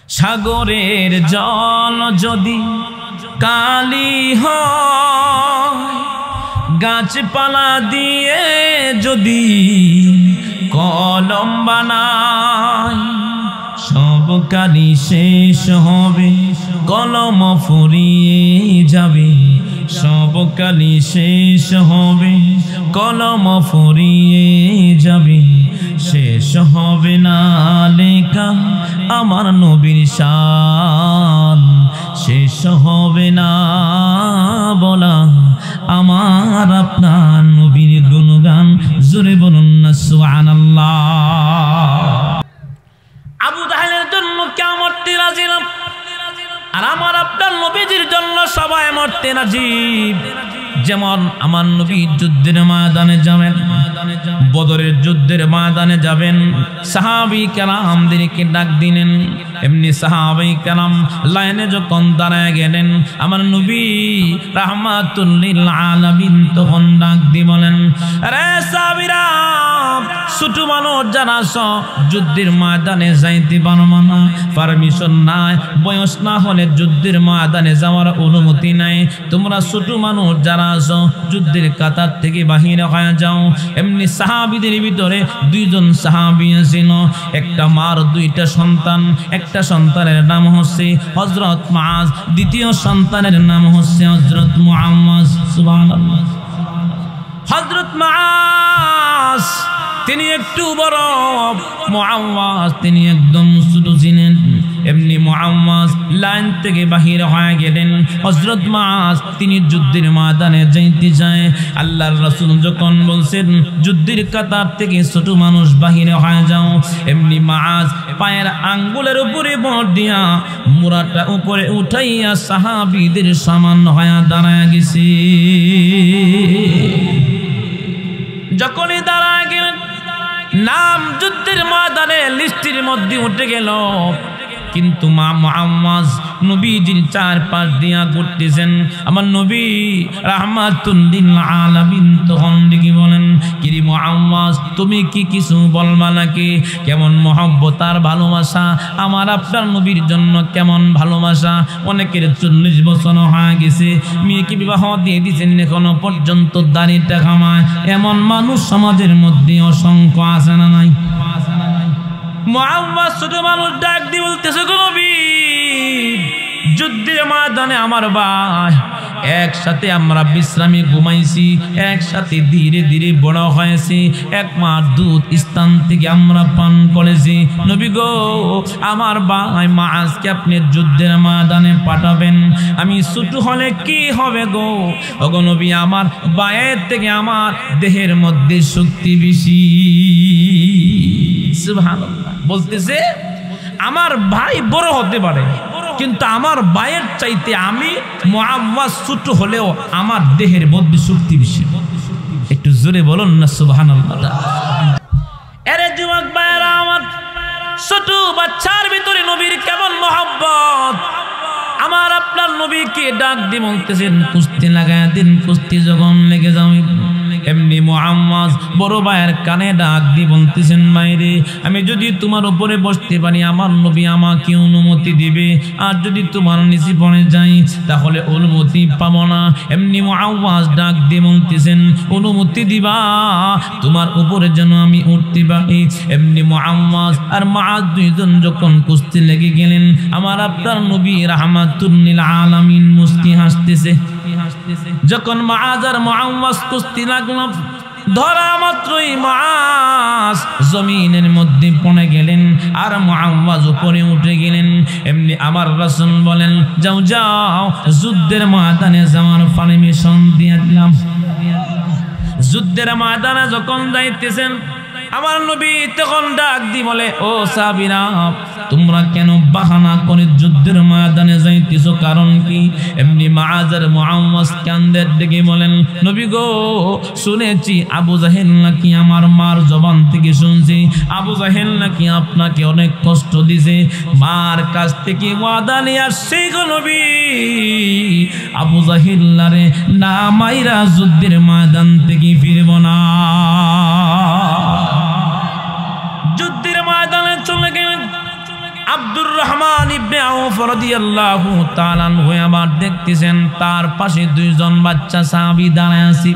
সাগরের জল যদি কালি হয়, গাছপালা দিয়ে যদি কলম বানায়, সব কালি শেষ হবে, কলম ফুরিয়ে যাবে। সব কালি শেষ হবে, কলম ফুরিয়ে যাবে। শেষ হবে না লেখা আমার নবীর শান, শেষ হবে না বলা আমার আপনার নবীর গুণগান। জোরে বলুন না সুবহানাল্লাহ। আবু জাহেলের জন্য কেউ মরতে রাজি না, আর আমার আপনার নবীজির জন্য সবাই মরতে রাজি। যেমন আমার নবী যুদ্ধের ময়দানে যাবেন, বদরের যুদ্ধের ময়দানে যাবেন, সাহাবী কেরামদেরকে ডাক দিলেন। এমনি সাহাবী কেরাম লাইনে যখন দাঁড়ায় গেলেন, আমার নবী রাহমাতুল লিল আলামিন তখন ডাক দিয়ে বলেন, আরে সাহাবীরা, ছোট মানুষ যারা সব যুদ্ধের ময়দানে যাইতে পারবো না, পারমিশন নাই, বয়স না হলে যুদ্ধের ময়দানে যাওয়ার অনুমতি নাই। তোমরা ছোট মানুষ যারা আছো যুদ্ধের কাতার থেকে বাহির হয়ে যাও। এমনি সাহাবীদের ভিতরে দুইজন সাহাবী ছিল, একটা মার দুইটা সন্তান। একটা সন্তানের নাম হচ্ছে হযরত মুআজ, দ্বিতীয় সন্তানের নাম হচ্ছে হযরত মুহাম্মদ। সুবহানাল্লাহ। হযরত মুআজ তিনি একটু বড়, মুআওয়াজ তিনি একদম ছোট ছিলেন। এমনি মুআওয়াজ লাইন থেকে বাহির হয়ে গেলেন। হযরত মুআজ তিনি যুদ্ধের ময়দানে যাইতে যায়। আল্লাহর রাসূল যখন বলছেন যুদ্ধের কাতার থেকে ছোট মানুষ বাহিরে হয়ে যাও, এমনি মুআজ পায়ের আঙ্গুলের উপরে ভর দিয়া মুরাটা উপরে উঠাইয়া সাহাবীদের সামান হয়ে দাঁড়ায় গেছে। যখনই দাঁড়ায় গেলেন, নাম যুদ্ধের ময়দানে লিস্টির মধ্যে উঠে গেল, কিন্তু মুআওয়াজ নবীজির চারপাশ দিয়া ঘুরতেছেন। আমার নবী রাহমাতুল লিল আলামিন তখন ডেকে বলেন, কিরে মুআওয়াজ, তুমি কি কিছু বলবা নাকি? কেমন মহব্বত আর ভালোবাসা আমার আপনার নবীর জন্য, কেমন ভালোবাসা। অনেকের 40 বছর হয়ে গেছে, মেয়েকে বিবাহ দিয়ে দিয়েছেন, এখনো পর্যন্ত দাড়িটা কামায়, এমন মানুষ সমাজের মধ্যে অসংখ্য আছে না নাই? মুআওয়াজ ছোট মানুষ ডাক দিয়ে বলতেছে, গো নবী, যুদ্ধের ময়দানে আমার ভাই, একসাথে আমরা বিশ্রামে ঘুমাইছি, একসাথে ধীরে ধীরে বড় হয়েছি, এক মাস দুধ স্থান থেকে আমরা পান করেছি। নবী গো, আমার ভাই মুআজকে আপনি যুদ্ধের ময়দানে পাঠাবেন, আমি ছোট হলে কি হবে গো? ওগো নবী, আমার ভাইয়ের থেকে আমার দেহের মধ্যে শক্তি বেশি। সুবহানাল্লাহ। বলতেছে আমার ভাই বড় হতে পারে, কিন্তু আমার ভাইয়ের চাইতে আমি মুআওয়াজ ছোট হলেও আমার দেহের মধ্যে শক্তি বেশি। একটু জোরে বলুন না সুবহানাল্লাহ। আরে যুবক ভাইরা আমার, ছোট বাচ্চার ভিতরে নবীর কেমন মহব্বত। আমার আপনার নবীকে ডাক দিয়ে বলতেছেন, কুস্তি লাগায় দিন, কুস্তি যখন লেগে যাবে। এমনি মুআওয়াজ বড় ভাইয়ের কানে ডাক দিয়ে বলতেছেন, মাইরে, আমি যদি তোমার উপরে বসতে পারি আমার নবী আমাকে অনুমতি দিবে, আর যদি তোমার নিচে পড়ে যাই তাহলে অনুমতি পাবো না। এমনি মুআওয়াজ ডাক দিয়ে বলতেছেন, অনুমতি দিবা তোমার উপরে যেন আমি উঠতে পারি। এমনি মুআওয়াজ আর মুআজ দুইজন যখন কুস্তি লেগে গেলেন, আমার আপনার নবী রাহমাতুল লিল আলামিন মুস্কি হাসতেছে। যখন মুআজ আর মুআওয়াজ কুস্তি লাগলো, ধরা মাত্রই মুআজ জমিনের মধ্যে পড়ে গেলেন, আর মুআওয়াজ উপরে উঠে গেলেন। এমনি আমার রাসূল বলেন, যাও যাও, যুদ্ধের ময়দানে যাওয়ার পারমিশন দিয়ে দিলাম। যুদ্ধের ময়দানে যখন যাইতেছেন, আমার নবী তখন ডাক দি বলে, ও সাহাবীরা, তোমরা কেন বাহানা করে যুদ্ধের ময়দানে যাইতেছো, কারণ কি? এমনি মুআজ আর মুআওয়াজ কান্দের দিকে বলেন, নবী গো, শুনেছি আবু জাহেল নাকি, আমার মার জবান থেকে শুনছি আবু জাহেল নাকি আপনাকে অনেক কষ্ট দিছে, মার কাছ থেকে ওয়াদা নিয়ে আসছে গো নবী, আবু জাহেলারে না মাইরা যুদ্ধের ময়দান থেকে ফিরব না। যুদ্ধের ময়দানে চলে গেলেন। আব্দুর রহমান ইবনে আউফ রাদিয়াল্লাহু তাআলা আনহু আবার দেখতেছেন তার পাশে দুইজন বাচ্চা সাহাবী দাঁড়ায় আছে।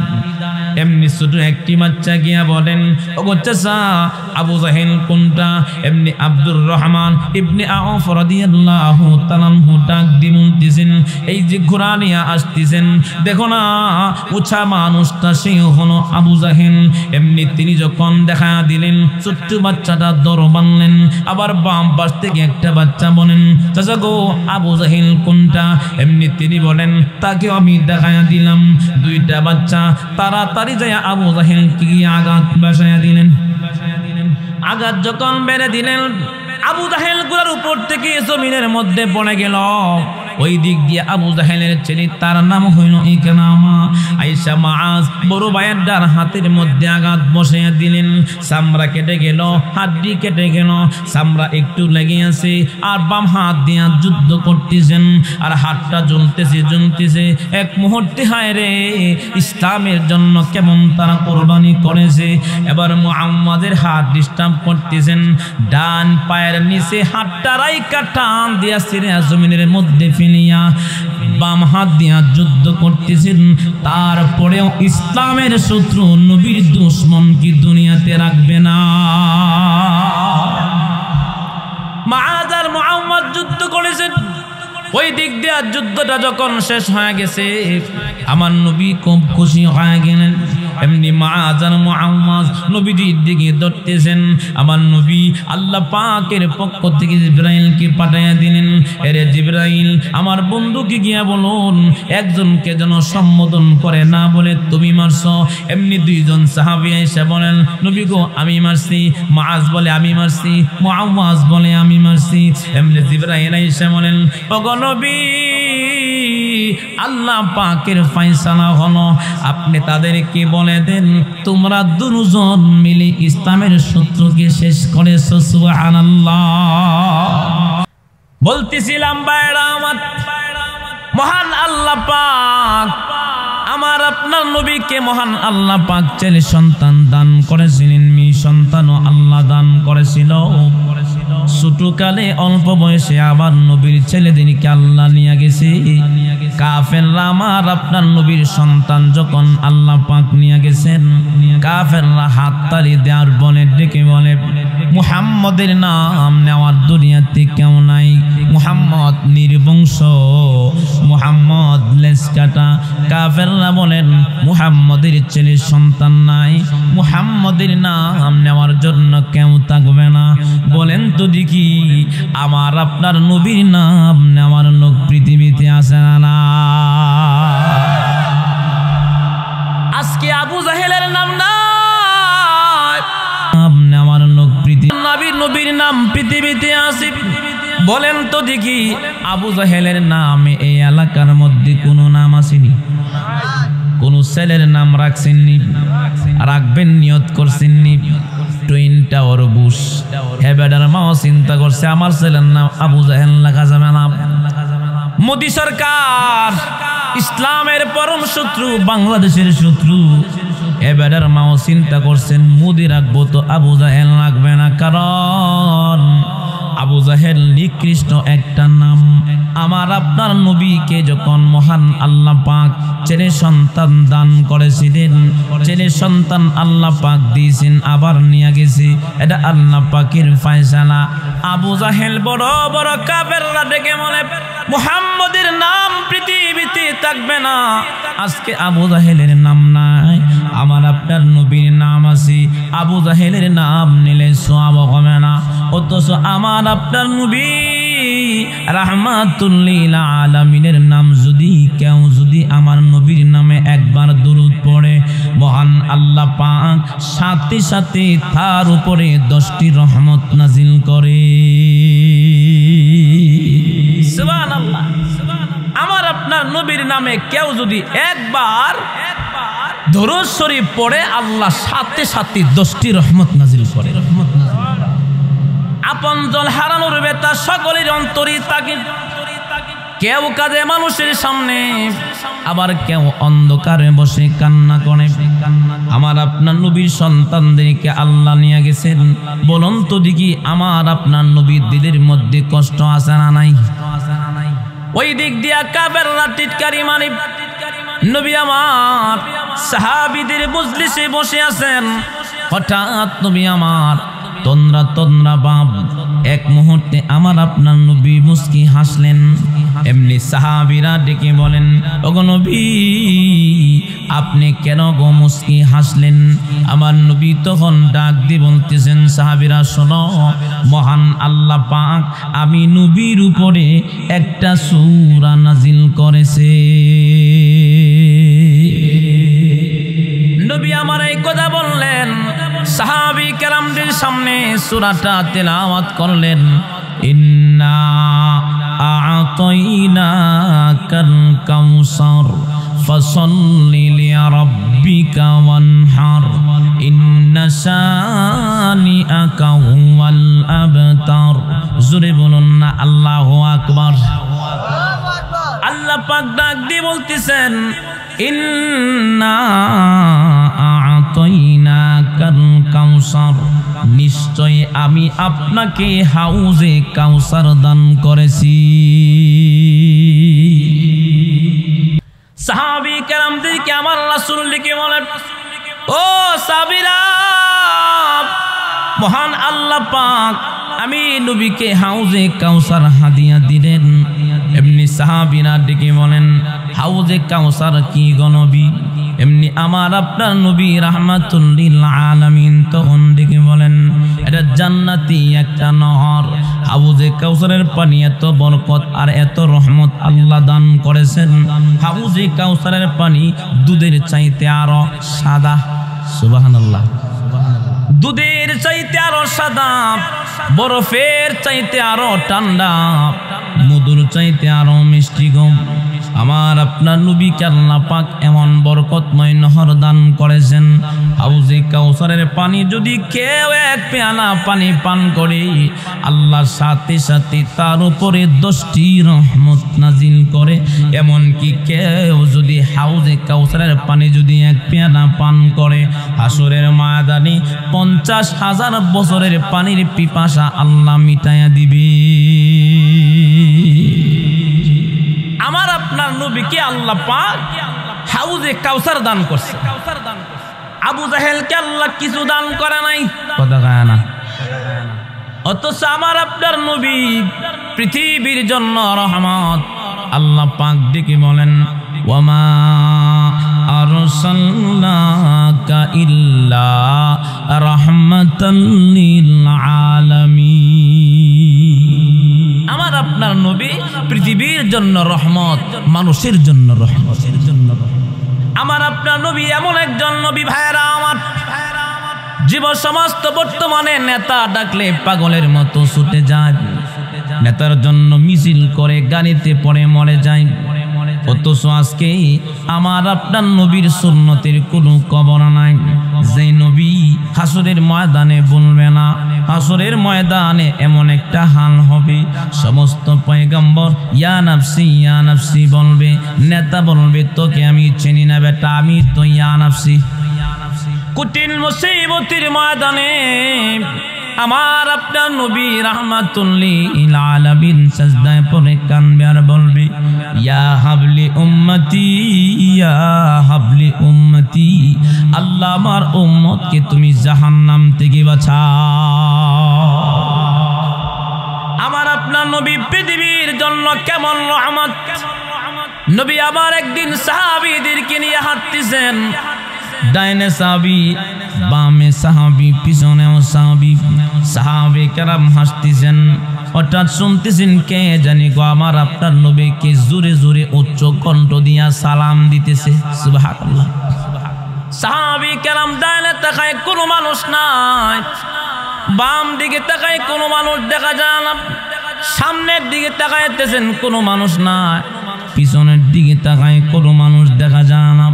এমনি ছোট একটি বাচ্চা গিয়া বলেন, ওগো চাচা, আবু জাহেল কোনটা? এমনি আব্দুর রহমান ইবনে আউফ রাদিয়াল্লাহু তাআলা আনহু ডাক দিয়ে বলতেছেন, এই যে ঘোড়া নিয়ে আসতেছেন দেখো না, উঁচা মানুষটা সেই হলো আবু জাহেল। এমনি তিনি যখন দেখা দিলেন, ছোট্ট বাচ্চাটা দৌড় বানলেন। আবার বাম পাশ থেকে একটা বাচ্চা বলেন, চাচা গো, আবু জাহেল কোনটা? এমনি তিনি বলেন, তাকে আমি দেখা দিলাম। দুইটা বাচ্চা তাড়াতাড়ি যায় আবু জাহেলকে গিয়ে আঘাত বসায়া দিলেন। আঘাত যখন বেড়ে দিলেন, আবু জাহেল গুলার উপর থেকে জমিনের মধ্যে পড়ে গেল। ওই দিক দিয়ে আবু জাহেলের ছেলে, তার নাম হইল ইকরামা। আয়েশা মাআজ বড় ভাইয়ের ডান হাতের মধ্যে আঘাত বসাইয়া দিলেন। চামড়া কেটে গেল, হাড্ডি কেটে গেল, চামড়া একটু লেগে আছে। আর বাম হাত দিয়ে যুদ্ধ করতেছেন, আর হাতটা জ্বলতেছে। এক মুহূর্তে হায় রে, ইসলামের জন্য কেমন তারা কোরবানি করেছে। এবার মুহাম্মাদের হাত ডিস্টার্ব করতেছেন, ডান পায়ের নিচে হাতটা রাইকা টান দিয়া ছিঁড়ে জমিনের মধ্যে ফেলিয়া বাম হাত দিয়া যুদ্ধ করতেছেন। তারপরেও ইসলামের শত্রু নবীর দুশমন কি দুনিয়াতে রাখবে না? মুআজ আর মুহাম্মদ যুদ্ধ করেছেন। ওই দিক দিয়ে যুদ্ধটা যখন শেষ হয়ে গেছে, আমার নবী খুব খুশি হয়ে গেলেন। এমনি মুআজ আর মুহাম্মদ নবীজির দিকে ধরতেছেন। আমার নবী আল্লাহ পাকের পক্ষ থেকে জিবরাইলকে পাঠাইয়া দিলেন, এরে জিবরাইল, আমার বন্ধুকে গিয়া বলুন একজনকে যেন সম্বোধন করে না বলে তুমি মারছো। এমনি দুইজন সাহাবী এসে বলেন, নবী গো, আমি মারছি। মুআজ বলে আমি মারছি, মুহাম্মদ বলে আমি মারছি। এমনি জিবরাইল এসে বলেন, ওগো নবী, আল্লাহ পাকের ফয়সালা হলো, আপনি তাদেরকে বলে দেন তোমরা দুজন মিলে ইসলামের শত্রুকে শেষ করেছো। সুবহানাল্লাহ। বলতেছিলাম ভাইরা আমার, মহান আল্লাহ পাক আমার আপনার নবীকে মহান আল্লাহ পাক ছেলে সন্তান দান করেছিলেন, মেয়ে সন্তানও আল্লাহ দান করেছিল। ছোটকালে অল্প বয়সে আবার নবীর ছেলেদেরকে আল্লাহ নিয়ে গেছে। কাফেররা আমার আপনার নবীর সন্তান যখন আল্লাহ পাক নিয়ে গেছেন, কাফেররা হাততালি দেওয়ার বলে ডেকে বলে, মুহাম্মদের নাম নেওয়ার দুনিয়াতে কেউ নাই। মুহাম্মদ নির্বংশ, মুহাম্মদ লেজ কাটা। কাফেররা বলেন মুহাম্মদের ছেলে সন্তান নাই, মুহাম্মদের নাম নেওয়ার জন্য কেউ থাকবে না। বলেন তো দেখি, আমার আপনার নবীর নাম নেওয়ার লোক পৃথিবীতে আছে না? আজকে আবু জাহেলের নাম নাই, নেওয়ার লোক নবীর নাম পৃথিবীতে আছে। বলেন তো দেখি, আবু জাহেলের নামে এই এলাকার মধ্যে কোনো নাম আসেনি? কোন ছেলের নাম রাখছেননি? রাখবেন নিয়ত করছেননি? টুইন টাওয়ার বুশ হেবেডার মাও চিন্তা করছে আমার ছেলের নাম আবু জাহেল রাখা যাবে না। মোদি সরকার ইসলামের পরম শত্রু, বাংলাদেশের শত্রু, হেবেডার মাও চিন্তা করছেন মোদি রাখবো তো আবু জাহেল রাখবে না। কারণ আবু জাহেল নিকৃষ্ট একটা নাম। আমার আপনার নবীকে যখন মহান আল্লাহ পাক ছেলে সন্তান দান করেছিলেন, ছেলে সন্তান আল্লাহ পাক দিয়েছেন, আবার নিয়ে গেছে, এটা আল্লাহ পাকের ফয়সালা। আবু জাহেল বড় বড় কাফেররা ডেকে বলে মুহাম্মদের নাম পৃথিবীতে থাকবে না। আজকে আবু জাহেলের নাম নাই, আমার আপনার নবীর নাম আছে। আবু জাহেলের নাম নিলে সওয়াব হবে না, অথচ আমার আপনার নবী রাহমাতুল লিল আলামিনের নাম কেউ যদি আমার নবীর নামে একবার দরুদ পড়ে, মহান আল্লাহ পাক সাথে সাথে তার উপরে 10টি রহমত নাজিল করে। সুবহানাল্লাহ। আমার আপনার নবীর নামে কেউ যদি একবার দরুদ শরীফ পড়ে, আল্লাহ সাথে সাথে 10টি রহমত নাজিল করে। আপন জন হারানোর বেতা সকলের অন্তরে থাকে, কেউ কাঁদে মানুষের সামনে, আবার কেউ অন্ধকারে বসে কান্না করে। আমার আপনার নবীর সন্তানদেরকে আল্লাহ নিয়ে গেছেন। বলুন তো দেখি, আমার আপনার নবীর দিলের মধ্যে কষ্ট আছে না নাই? ওই দিক দিয়া কাফেররা টিটকারি মারি। নবী আমার সাহাবীদের মজলিসে বসে আছেন, হঠাৎ নবী আমার তন্দ্রা তন্দ্রা বাপ। এক মুহূর্তে আমার আপনার নবী মুস্কি হাসলেন। এমনি সাহাবীরা ডেকে বলেন, ওগো নবী, আপনি কেন গো মুস্কি হাসলেন? আমার নবী তখন ডাক দিয়ে বলতেছেন, সাহাবীরা শোনো, মহান আল্লাহ পাক আমি নবীর উপরে একটা সূরা নাজিল করেছে। নবী আমার এই কথা বললেন, সাহাবী কেরামদের সামনে সূরাটা তেলাওয়াত করলেন। ইন্না আ'তাইনাকাল কাউসার ফাসাল্লি লিরাব্বিকা ওয়ানহার ইন্না শানিআকা হুয়াল আবতার। জোরে বলুন না আল্লাহু আকবার। আল্লাহ পাক ডাক দিয়ে বলতেছেন, ইন্না আ'তাইনাকাল কাউসার, নিশ্চয় আমি আপনাকে হাউজে কাউসার দান করেছি। সাহাবী কেরামদেরকে আমার রাসূল ডেকে বলেন, ও সাহাবীরা, মহান আল্লাহ পাক আমি নবীকে হাউজে কাউসার হাদিয়া দিলেন। এমনি সাহাবীরা ডেকে বলেন, হাউজে কাউসার কি গো নবী? এমনি আমার আপনার নবী রাহমাতুল লিল আলামিন তখন ডেকে বলেন, এটা জান্নাতি একটা নহর। হাউজে কাউসারের পানি এত বরকত আর এত রহমত আল্লাহ দান করেছেন। হাউজে কাউসারের পানি দুধের চাইতে আরো সাদা। সুবহানাল্লাহ। দুধের চাইতে আরো সাদা, বরফের চাইতে আরো ঠান্ডা, মধুর চাইতে আরো মিষ্টি গম। আমার আপনার নবীকে আল্লাহ পাক এমন বরকতময় নহর দান করেছেন। হাউজে কাউসারের পানি যদি কেউ এক পেয়ালা পানি পান করে, আল্লাহর সাথে সাথে তার উপরে 10টি রহমত নাজিল করে। এমনকি কেউ যদি হাউজে কাউসারের পানি যদি এক পেয়ালা পান করে, হাসরের ময়দানে 50,000 বছরের পানির পিপাসা আল্লাহ মিটাইয়া দিবে। আমার আপনার নবীকে আল্লাহ পাক হাউজে কাউসার দান করছে। আবু জাহেলকে আল্লাহ কিছু দান করে নাই, কথা কয় না। অথচ আমার আপনার নবী পৃথিবীর জন্য রহমত। আল্লাহ পাক ডেকে বলেন, ওয়ামা আরসালনাকা ইল্লা রাহমাতাল লিল আলামিন। আমার আপনার নবী পৃথিবীর জন্য রহমত, মানুষের জন্য রহমত। আমার আপনার নবী এমন একজন নবী, ভাইরা আমার, জীব সমস্ত বর্তমানে নেতা ডাকলে পাগলের মতো ছুটে যায়, নেতার জন্য মিছিল করে, গাড়িতে পড়ে মরে যায়। অথচ আজকে আমার আপনার নবীর সুন্নতের কোনো কবর নাই। যে নবী হাসরের ময়দানে বলবে না, হাসরের ময়দানে এমন একটা হাল হবে, সমস্ত পয়গম্বর ইয়া নাফসি বলবে, নেতা বলবে তোকে আমি চিনি না বেটা, আমি তো ইয়া নাফসি। কঠিন মুসিবতের ময়দানে আমার আপনার নবী রাহমাতুল লিল আলামিন সাজদায় পড়ে কাঁদবে আর বলবে, ইয়া হাবলি উম্মতি, ইয়া হাবলি উম্মতি, আল্লাহ আমার উম্মতকে তুমি জাহান্নাম থেকে বাঁচাও। আমার আপনার নবী পৃথিবীর জন্য কেমন রহমত। নবী আবার একদিন সাহাবীদেরকে নিয়ে হাঁটতেছেন, ডাইনে সাহাবী, বামে সাহাবী, পিছনেও সাহাবী। সাহাবে কেরাম হাসতেছেন। হঠাৎ শুনতেছেন কে জানি গো আমার আপনার নবীকে জোরে জোরে উচ্চ কণ্ঠ দিয়া সালাম দিতেছে। সুবহানাল্লাহ। সাহাবী কেরাম ডাইনে তাকায় কোনো মানুষ নাই, বাম দিকে তাকায় কোনো মানুষ দেখা যায় না, সামনের দিকে তাকাইতেছেন কোনো মানুষ নাই, পিছনের দিকে তাকায় কোনো মানুষ দেখা যায় না।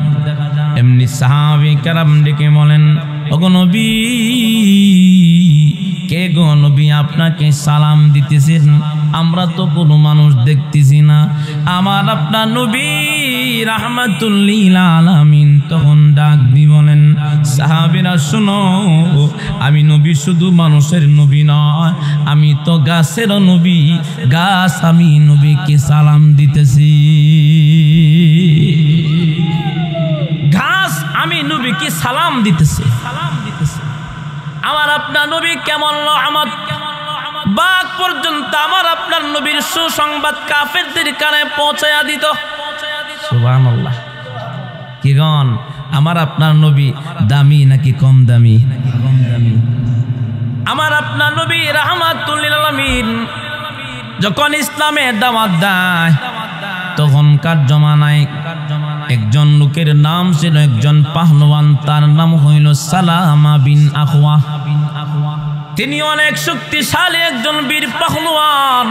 এমনি সাহাবী কেরাম ডেকে বলেন, ওগো নবী, কে গো নবী আপনাকে সালাম দিতেছেন? আমরা তো কোনো মানুষ দেখতেছি না। আমার আপনার নবী রাহমাতুল লিল আলামিন তখন ডাক দিয়ে বলেন, সাহাবীরা শুনো, আমি নবী শুধু মানুষের নবী নয়, আমি তো গাছের নবী। গাছ আমি নবীকে সালাম দিতেছি। ঘাস আমি নবীকে সালাম দিতেছি। আমার আপনার নবী কেমন রহমত, বাঘ পর্যন্ত আমার আপনার নবীর সুসংবাদ কাফেরদের কানে পৌঁছায়া দিত। সুবহানাল্লাহ। কি গণ, আমার আপনার নবী দামি নাকি কম দামি? আমার আপনার নবী রাহমাতুল লিল আলামিন যখন ইসলামের দাওয়াত দেয়, তখনকার জমানায় একজন লোকের নাম ছিল, একজন পাহলওয়ান, তার নাম হইল সালামা বিন আখওয়া। তিনি অনেক শক্তিশালী একজন বীর পাহলওয়ান।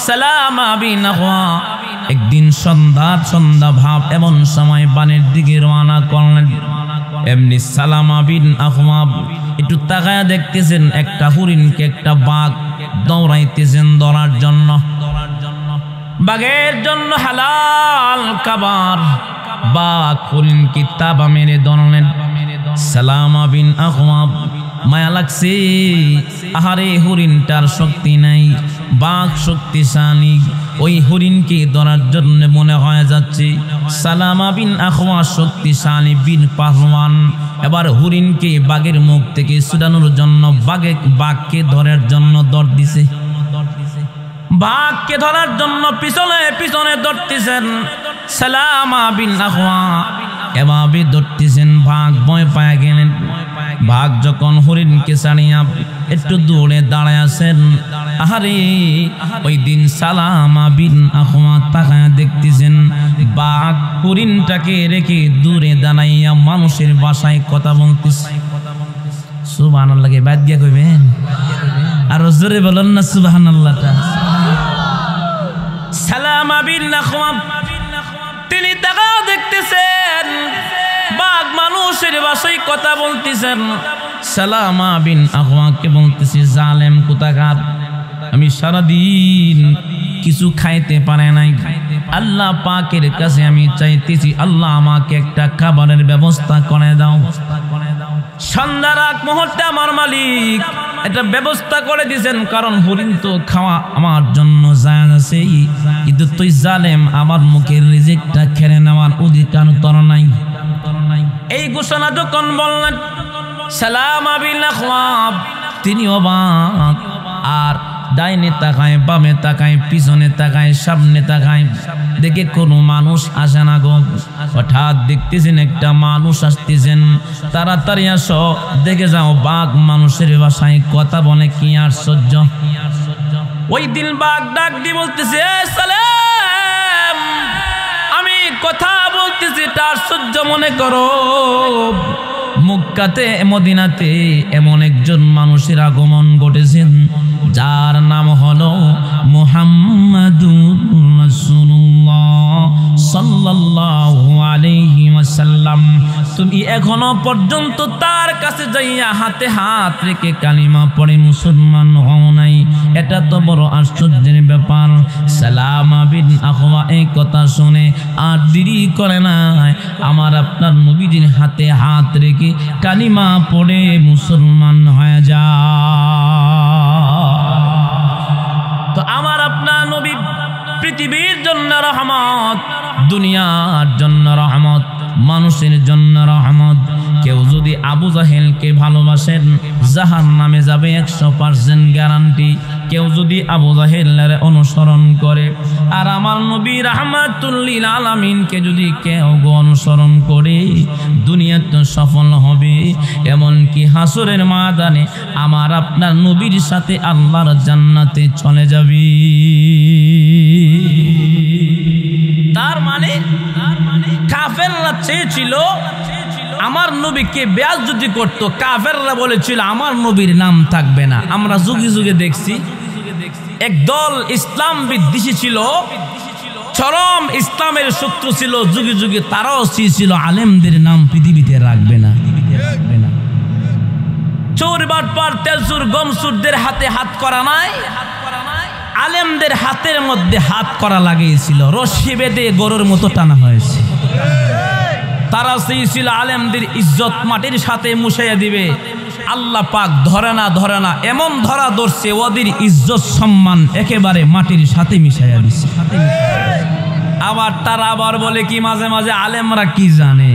সালামা বিন আখওয়া একদিন সন্ধ্যা ভাব এমন সময় বানের দিকে রওনা করলেন। এমনি সালামা বিন আখওয়া একটু তাকায়া দেখতেছেন একটা হরিণকে একটা বাঘ দৌড়াইতেছেন ধরার জন্য। বাঘের জন্য হালাল খাবার, বাঘ হরিণকে তাবা মেরে ধরলেন। সালামা বিন আখওয়া মায়া লাগছে, আহারে হরিণটার শক্তি নাই, বাঘ শক্তিশালী, ওই হরিণকে ধরার জন্য মনে হয়ে যাচ্ছে সালামা বিন আখওয়া শক্তিশালী বীর পাহলওয়ান। এবার হরিণকে বাঘের মুখ থেকে ছুটানোর জন্য বাঘকে ধরার জন্য দৌড় দিছে। বাঘকে ধরার জন্য পিছনে পিছনে দৌড়তেছেন সালামা বিন আখওয়া। এভাবে দৌড়তেছেন, বাঘ ভয় পায় গেলেন। বাঘ যখন হরিণকে ছাড়িয়া একটু দূরে দাঁড়ায় আছেন, আহারে ওই দিন সালামা বিন আখওয়া তাকায়া দেখতেছেন বাঘ হরিণটাকে রেখে দূরে দাঁড়াইয়া মানুষের ভাষায় কথা বলতেছে। সুবহানাল্লাহ। বাদ দিয়া কইবেন, আর জোরে বলেন না সুবহানাল্লাহটা। সালামা বিন আখওয়া তিনি তাকায়া দেখতেছেন বাঘ মানুষের ভাষায় কথা বলতেছেন। সালামা বিন আখওয়াকে বলতেছি, জালেম কোথাকার, আমি সারাদিন কিছু খাইতে পারে নাই, আল্লাহ পাকের কাছে আমি চাইতেছি আল্লাহ আমাকে একটা খাবারের ব্যবস্থা করে দাও। সন্ধ্যার আগ মুহূর্তে আমার মালিক একটা ব্যবস্থা করে দিয়েছেন, কারণ হরিণ তো খাওয়া আমার জন্য জায়েজ আছে, কিন্তু তুই জালেম, আমার মুখের রিজিকটা খেয়ে নেওয়ার অধিকার তোর নাই। এই ঘোষণা যখন বললেন সালামা বিন আখওয়া তিনি অবাক, আর ডাইনে তাকায়, বামে তাকায়, পিছনে তাকায়, সামনে তাকায়, দেখে কোনো মানুষ আসে না গো। হঠাৎ দেখতেছেন একটা মানুষ আসতেছেন, তাড়াতাড়ি আসো, দেখে যাও বাঘ মানুষের ভাষায় কথা বলে, কি আশ্চর্য। ওই দিন বাঘ ডাক দিয়ে বলতেছে, সালাম, আমি কথা বলতেছি, এটা আশ্চর্য মনে করো। মক্কাতে মদিনাতে এমন একজন মানুষের আগমন ঘটেছেন যার নাম হলো মুহাম্মাদুর রাসূলুল্লাহ সাল্লাল্লাহু আলাইহি ওয়াসাল্লাম। তুমি এখনো পর্যন্ত তার কাছে যাইয়া হাতে হাত রেখে কালিমা পড়ে মুসলমান হও নাই, এটা তো বড় আশ্চর্যের ব্যাপার। সালামা বিন আখওয়া এই কথা শুনে আর দেরি করে নাই, আমার আপনার নবীজির হাতে হাত রেখে কালিমা পড়ে মুসলমান হয়ে যায়। তো আমার আপনার নবী পৃথিবীর জন্য রহমত, দুনিয়ার জন্য রহমত, মানুষের জন্য রহমত। কেউ যদি আবু জাহেলকে ভালোবাসেন জাহান্নামে যাবে 100% গ্যারান্টি। কেউ যদি আবু জাহেলের অনুসরণ করে, আর আমার নবী রাহমাতুল লিল আলামিনকে যদি কেউ অনুসরণ করে, দুনিয়াতে সফল হবে, এমনকি হাসরের ময়দানে আমার আপনার নবীর সাথে আল্লাহর জান্নাতে চলে যাবে। তার মানে কাফেররা চেয়েছিল আমার নবীকে বেয়াজ্জতি করত। কাফেররা বলেছিল আমার নবীর নাম থাকবে না। আমরা যুগে যুগে দেখছি একদল ইসলাম বিদ্বেষী ছিল, চরম ইসলামের শত্রু ছিল, যুগে যুগে তারাও চেয়েছিল আলেমদের নাম পৃথিবীতে রাখবে না। চোর বাটপার তেলসুর গমসুরদের হাতে হাত করা নাই, আলেমদের হাতের মধ্যে হাত করা লাগিয়েছিল, রশি বেঁধে গরুর মতো টানা হয়েছে। তারা চেয়েছিল আলেমদের ইজ্জত মাটির সাথে মুছাইয়া দিবে। আল্লাহ পাক ধরে না এমন ধরা ধরছে, ওদের ইজ্জত সম্মান একেবারে মাটির সাথে মিশাইয়া দিচ্ছে। আবার তারা আবার বলে কি মাঝে মাঝে আলেমরা কি জানে।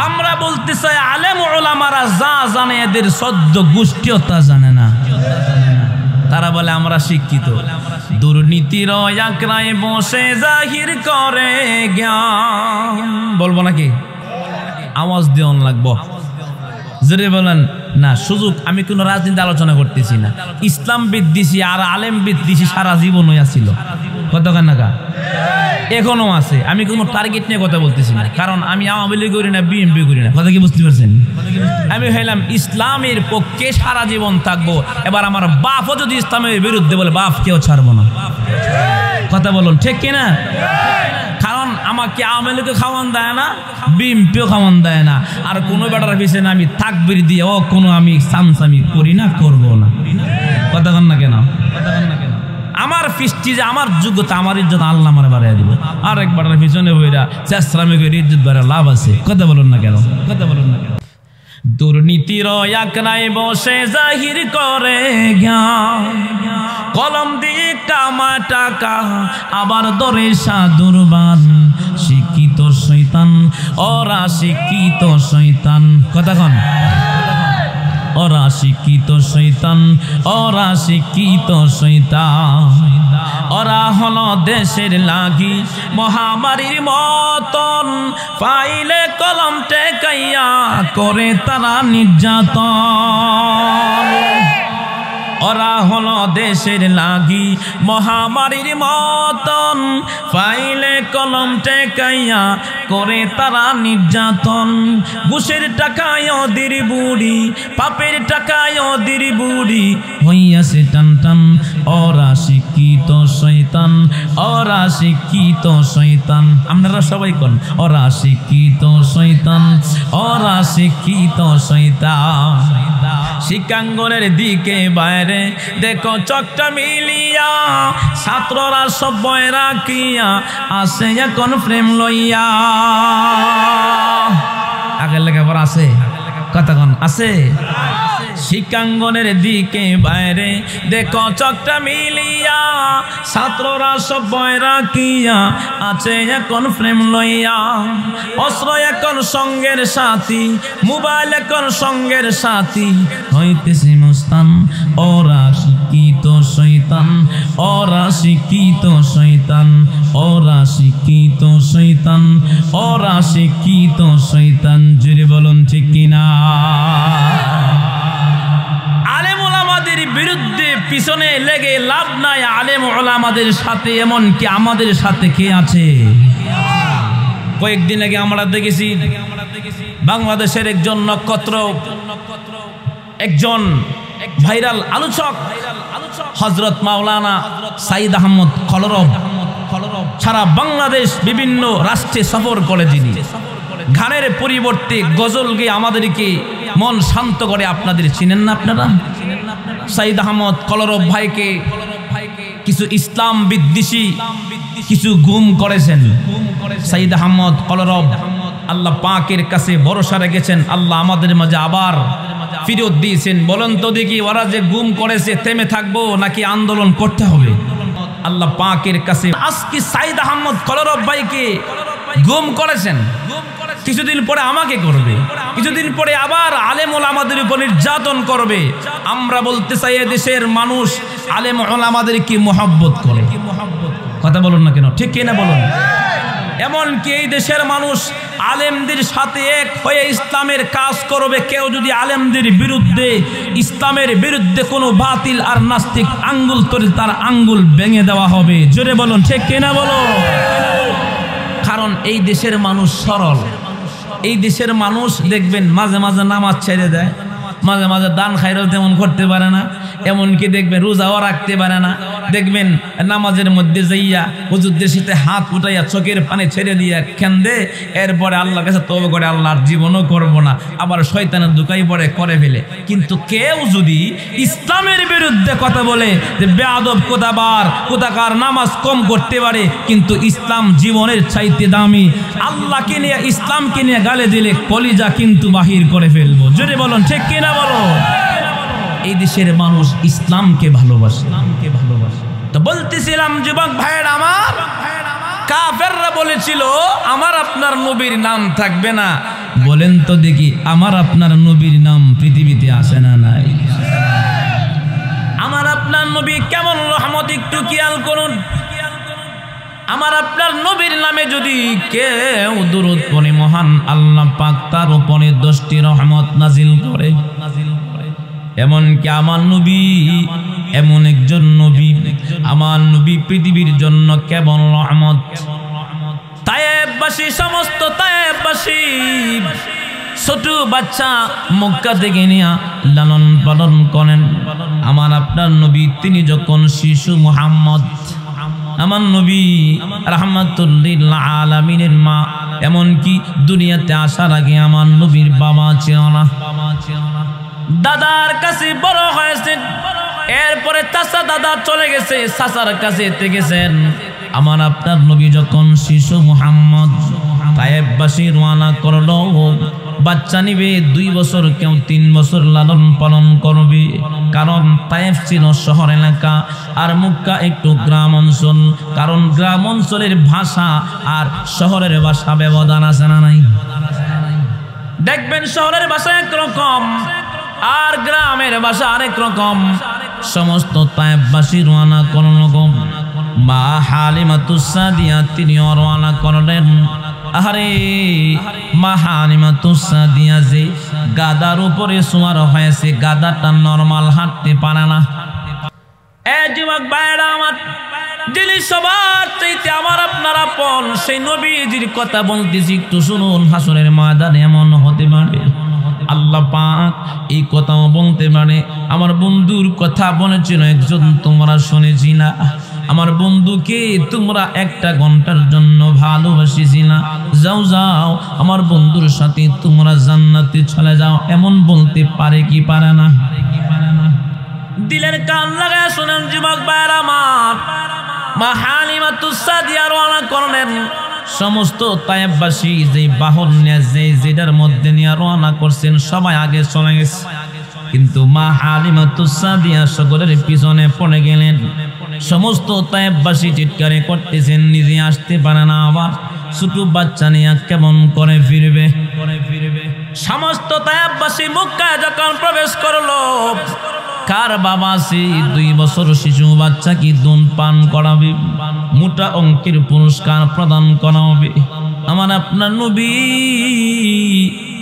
আমরা বলতে চাই আলেম ওলামারা যা জানে এদের সদ্য গোষ্ঠীও তা জানে না। তারা বলে আমরা শিক্ষিত। দুর্নীতির আঁকড়ায় বসে জাহির করে জ্ঞান। বলবো নাকি? আওয়াজ দিয়ে লাগবো জোরে বলেন না। সুযোগ আমি কোনো রাজনীতি আলোচনা করতেছি না। ইসলাম বিদ্বেষী আর আলেম বিদ্বেষী সারা জীবন হইয়াছিল, কতক্ষণ নাকা এখনো আছে। আমি কোনো টার্গেট নিয়ে কথা বলতেছি না, কারণ আমি আওয়ামী লীগ করি না, বিএনপি করি না। কথা কি বুঝতে পারছেন? আমি হইলাম ইসলামের পক্ষে সারা জীবন থাকবো। এবার আমার বাপও যদি ইসলামের বিরুদ্ধে বলে, বাপ কেউ ছাড়বো না। কথা বলুন ঠিক কিনা? কারণ আমাকে আওয়ামী লীগও খাওয়ান দেয় না, বিএনপিও খাওয়ান দেয় না। আর কোনো বেটার পিছনে আমি তাকবীর দিয়ে কোনো আমি সামসামি করি না, করবো না। কথা কন না কেন? আমার ফিস্টি যে আমার যোগ্যতা, আমার ইজ্জত আল্লাহ আমার বাড়াইয়া দিব। আর একবার পিছনে বইরা চেষ্টামি করে ইজ্জত বাড়া লাভ আছে। কথা বলুন না কেন? কথা বলুন না কেন? দুর্নীতির আঁকড়ায় বসে জাহির করে জ্ঞান, কলম দিয়ে কামা টাকা আবার ধরে সাধুরবান। শিক্ষিত শয়তান ওরা শিক্ষিত শয়তান। কথা কন? ওরা শিক্ষিত শয়তান, ওরা শিক্ষিত শয়তান। ওরা হলো দেশের লাগি মহামারীর মতন, পাইলে কলম টেকাইয়া করে তারা নির্যাতন। ওরা হলো দেশের লাগি মহামারীর মতন, পাইলে কলম টেকাইয়া করে তারা নির্যাতন। ঘুষের টাকায় ওদের বুড়ি, পাপের টাকায় ওদের বুড়ি হইয়াছে টান টান। ওরা শিক্ষিত শয়তান, ওরা শিক্ষিত শয়তান। আপনারা সবাই কোন? ওরা শিক্ষিত শয়তান, ওরা শিক্ষিত শয়তান। শিক্ষাঙ্গনের দিকে বাইরে দেখো চকটা মিলিয়া, ছাত্ররা সব বয় রাখিয়া আসে এখন প্রেম লইয়া। আগের লেখাপড়া আছে? কতক্ষণ আছে? শিক্ষাঙ্গনের দিকে বাইরে দেখো চকটা মিলিয়া, ছাত্ররা সব বয় রাখিয়া আছে এখন প্রেম লইয়া। অস্ত্র এখন সঙ্গের সাথী, মোবাইল এখন সঙ্গের সাথী হইতেছে মুস্তান। ওরা শিক্ষিত শয়তান, ওরা শিক্ষিত শয়তান, ওরা শিক্ষিত শয়তান, ওরা শিক্ষিত শয়তান। জুড়ে বলুন ঠিক কিনা? আলেম ওলামাদের বিরুদ্ধে পিছনে লেগে লাভ নাই। আলেম ওলামাদের সাথে, এমনকি আমাদের সাথে কে আছে? কয়েকদিন আগে আমরা দেখেছি বাংলাদেশের একজন নক্ষত্র, একজন ভাইরাল আলোচক হযরত মাওলানা সাইদ আহমদ কলরব সারা বাংলাদেশ বিভিন্ন রাষ্ট্রে সফর করে, যিনি গানের পরিবর্তে গজল গেয়ে আমাদেরকে মন শান্ত করে। আপনাদের চিনেন না? আপনারা সাইদ আহমদ কলরব ভাইকে কিছু ইসলাম বিদ্বেষী কিছু গুম করেছেন। সাইদ আহমদ কলরব আল্লাহ পাকের কাছে ভরসা রেখেছেন, আল্লাহ আমাদের মাঝে আবার ফিরত দিয়েছেন। বলেন তো দেখি, ওরা যে গুম করেছে থেমে থাকবো নাকি আন্দোলন করতে হবে? আল্লাহ পাকের কাছে আজকে সাইদ আহমদ কলরব ভাইকে গুম করেছেন, কিছুদিন পরে আমাকে করবে, কিছুদিন পরে আবার আলেম ওলামাদের উপর নির্যাতন করবে। আমরা বলতে চাই দেশের মানুষ আলেম ওলামাদেরকে মহব্বত করে। কথা বলুন না কেন? ঠিক কিনা বলুন? এমনকি এই দেশের মানুষ আলেমদের সাথে এক হয়ে ইসলামের কাজ করবে। কেউ যদি আলেমদের বিরুদ্ধে, ইসলামের বিরুদ্ধে কোনো বাতিল আর নাস্তিক আঙ্গুল তোলে, তার আঙ্গুল ভেঙে দেওয়া হবে। জোরে বলুন ঠিক কিনা বলো? কারণ এই দেশের মানুষ সরল। এই দেশের মানুষ দেখবেন মাঝে মাঝে নামাজ ছেড়ে দেয়, মাঝে মাঝে দান খায়রাও তেমন করতে পারে না, এমনকি দেখবেন রোজাও রাখতে পারে না। দেখবেন নামাজের মধ্যে যাইয়া হুজুরদের সাথে হাত উঠাইয়া চোখের পানি ছেড়ে দিয়া কান্দে, এরপরে আল্লাহর কাছে তওবা করে আল্লাহর জীবনও করব না, আবার শয়তানের দুকাই পড়ে করে ফেলে। কিন্তু কেউ যদি ইসলামের বিরুদ্ধে কথা বলে যে বেয়াদব কোথাকার নামাজ কম করতে পারে, কিন্তু ইসলাম জীবনের চাইতে দামি, আল্লাহকে নিয়ে ইসলামকে নিয়ে গালে দিলে কলিজা কিন্তু বাহির করে ফেলবো। জোরে বলুন ঠিক কিনা বলো। এই দেশের মানুষ ইসলামকে ভালোবাসে। তো বলতেছিলাম যুবক ভাইয়ের আমার, কাফেররা বলেছিল আমার আপনার নবীর নাম থাকবে না। বলেন তো দেখি আমার আপনার নবীর নাম পৃথিবীতে আসে না নাই? আমার আপনার নবী কেমন রহমত একটু খেয়াল করুন। আমার আপনার নবীর নামে যদি কেউ দুরূদ পড়ে মহান আল্লাহ পাক তার উপরে 10টি রহমত নাজিল করে। এমনকি আমার নবী এমন একজন নবী, আমার নবী পৃথিবীর জন্য কেবল রহমত। তায়েববাসী, সমস্ত তায়েববাসী ছোট বাচ্চা মক্কা থেকে নিয়ে লালন পালন করেন আমার আপনার নবী। তিনি যখন শিশু মুহাম্মদ, আমার নবী রাহমাতুল লিল আলামিনের মা, এমনকি দুনিয়াতে আসার আগে আমার নবীর বাবা ছিল না, দাদার কাছে বড় হয়েছেন। এরপরে চাচা দাদা চলে গেছে, চাচার কাছে গেছেন। আমার আপনার নবী যখন শিশু মুহাম্মদ তায়েববাসী রওনা করলো, বাচ্চা নিবে 2 বছর, কেউ 3 বছর লালন পালন করবে। কারণ তায়েফ ছিল শহর এলাকা আর মক্কা একটু গ্রাম অঞ্চল। কারণ গ্রাম অঞ্চলের ভাষা আর শহরের ভাষা ব্যবধান আছে না নাই? দেখবেন শহরের ভাষা একরকম আর গ্রামের ভাষা আরেক রকম। সমস্ত তায়েববাসী রওনা করলো। মা হালিমাতুস সাদিয়া তিনি রওনা করলেন। আরে মা হালিমাতুস সাদিয়া যে গাদার উপরে সওয়ার হয়েছে, গাদাটা নরমাল হাঁটতে পারে না। যুবক ভাইরা আমার, যিনি সবার চাইতে আমার আপনার আপন, সেই নবীজির কথা বলতেছি, একটু শুনুন। হাসরের ময়দানে এমন হতে পারে আল্লাহ পাক এই কথাও বলতে পারে, আমার বন্ধুর কথা বলেছিল একজন, তোমরা শুনেছি না? আমার বন্ধুকে তোমরা 1 ঘন্টার জন্য ভালোবাসিছি না? যাও যাও আমার বন্ধুর সাথে তোমরা জান্নাতে চলে যাও। এমন বলতে পারে কি পারে না? দিলের কান লাগায় শুনেন যুবক ভাইরা আমার, মা হালিমাতুস সাদিয়া রওনা করলেন। সমস্ত তায়েববাসী যে বাহন নিয়ে যেটার মধ্যে নিয়ে রওনা করছেন সবাই আগে চলে গেছে, কিন্তু মা হালিমাতুস সাদিয়া সকলের পিছনে পড়ে গেলেন। সমস্ত তায়েববাসী চিৎকারে করতেছেন, নিজে আসতে পারে না, আবার ছোট বাচ্চা নিয়ে কেমন করে ফিরবে। সমস্ত তায়েববাসী মক্কায় যখন প্রবেশ করলো, কার বাবা আছে 2 বছর শিশু বাচ্চা কি দুধ পান করাবে, মোটা অঙ্কের পুরস্কার প্রদান করা হবে। আমার আপনার নবী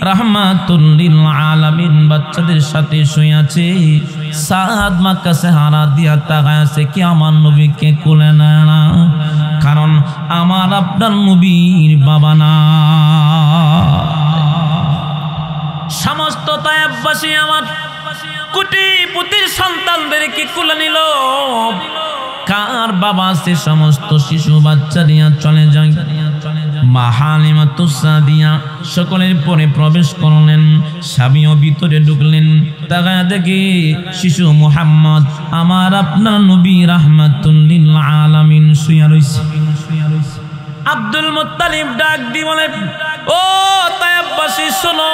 রাহমাতুল লিল আলামিন বাচ্চাদের সাথে শুয়ে আছে। সাদ মা কাছে হারা দিয়া তাকায় আছে কি আমার নবীকে কোলে নেয় না, কারণ আমার আপনার নবীর বাবা না। সমস্ত তায়েববাসী আমার কোটিপতির সন্তানদেরকে কোলে নিল। কার বাবা আছে সমস্ত শিশু বাচ্চা নিয়ে চলে যায়। মা হালিমাতুস সাদিয়া সকলের পরে প্রবেশ করলেন, স্বামীও ভিতরে ঢুকলেন। তাকায় দেখে শিশু মুহাম্মদ আমার আপনার নবী রাহমাতুল লিল আলামিন শুয়ে রইছে। আব্দুল মুত্তালিব ডাক দিয়ে বলে, ও তায়েববাসী শোনো,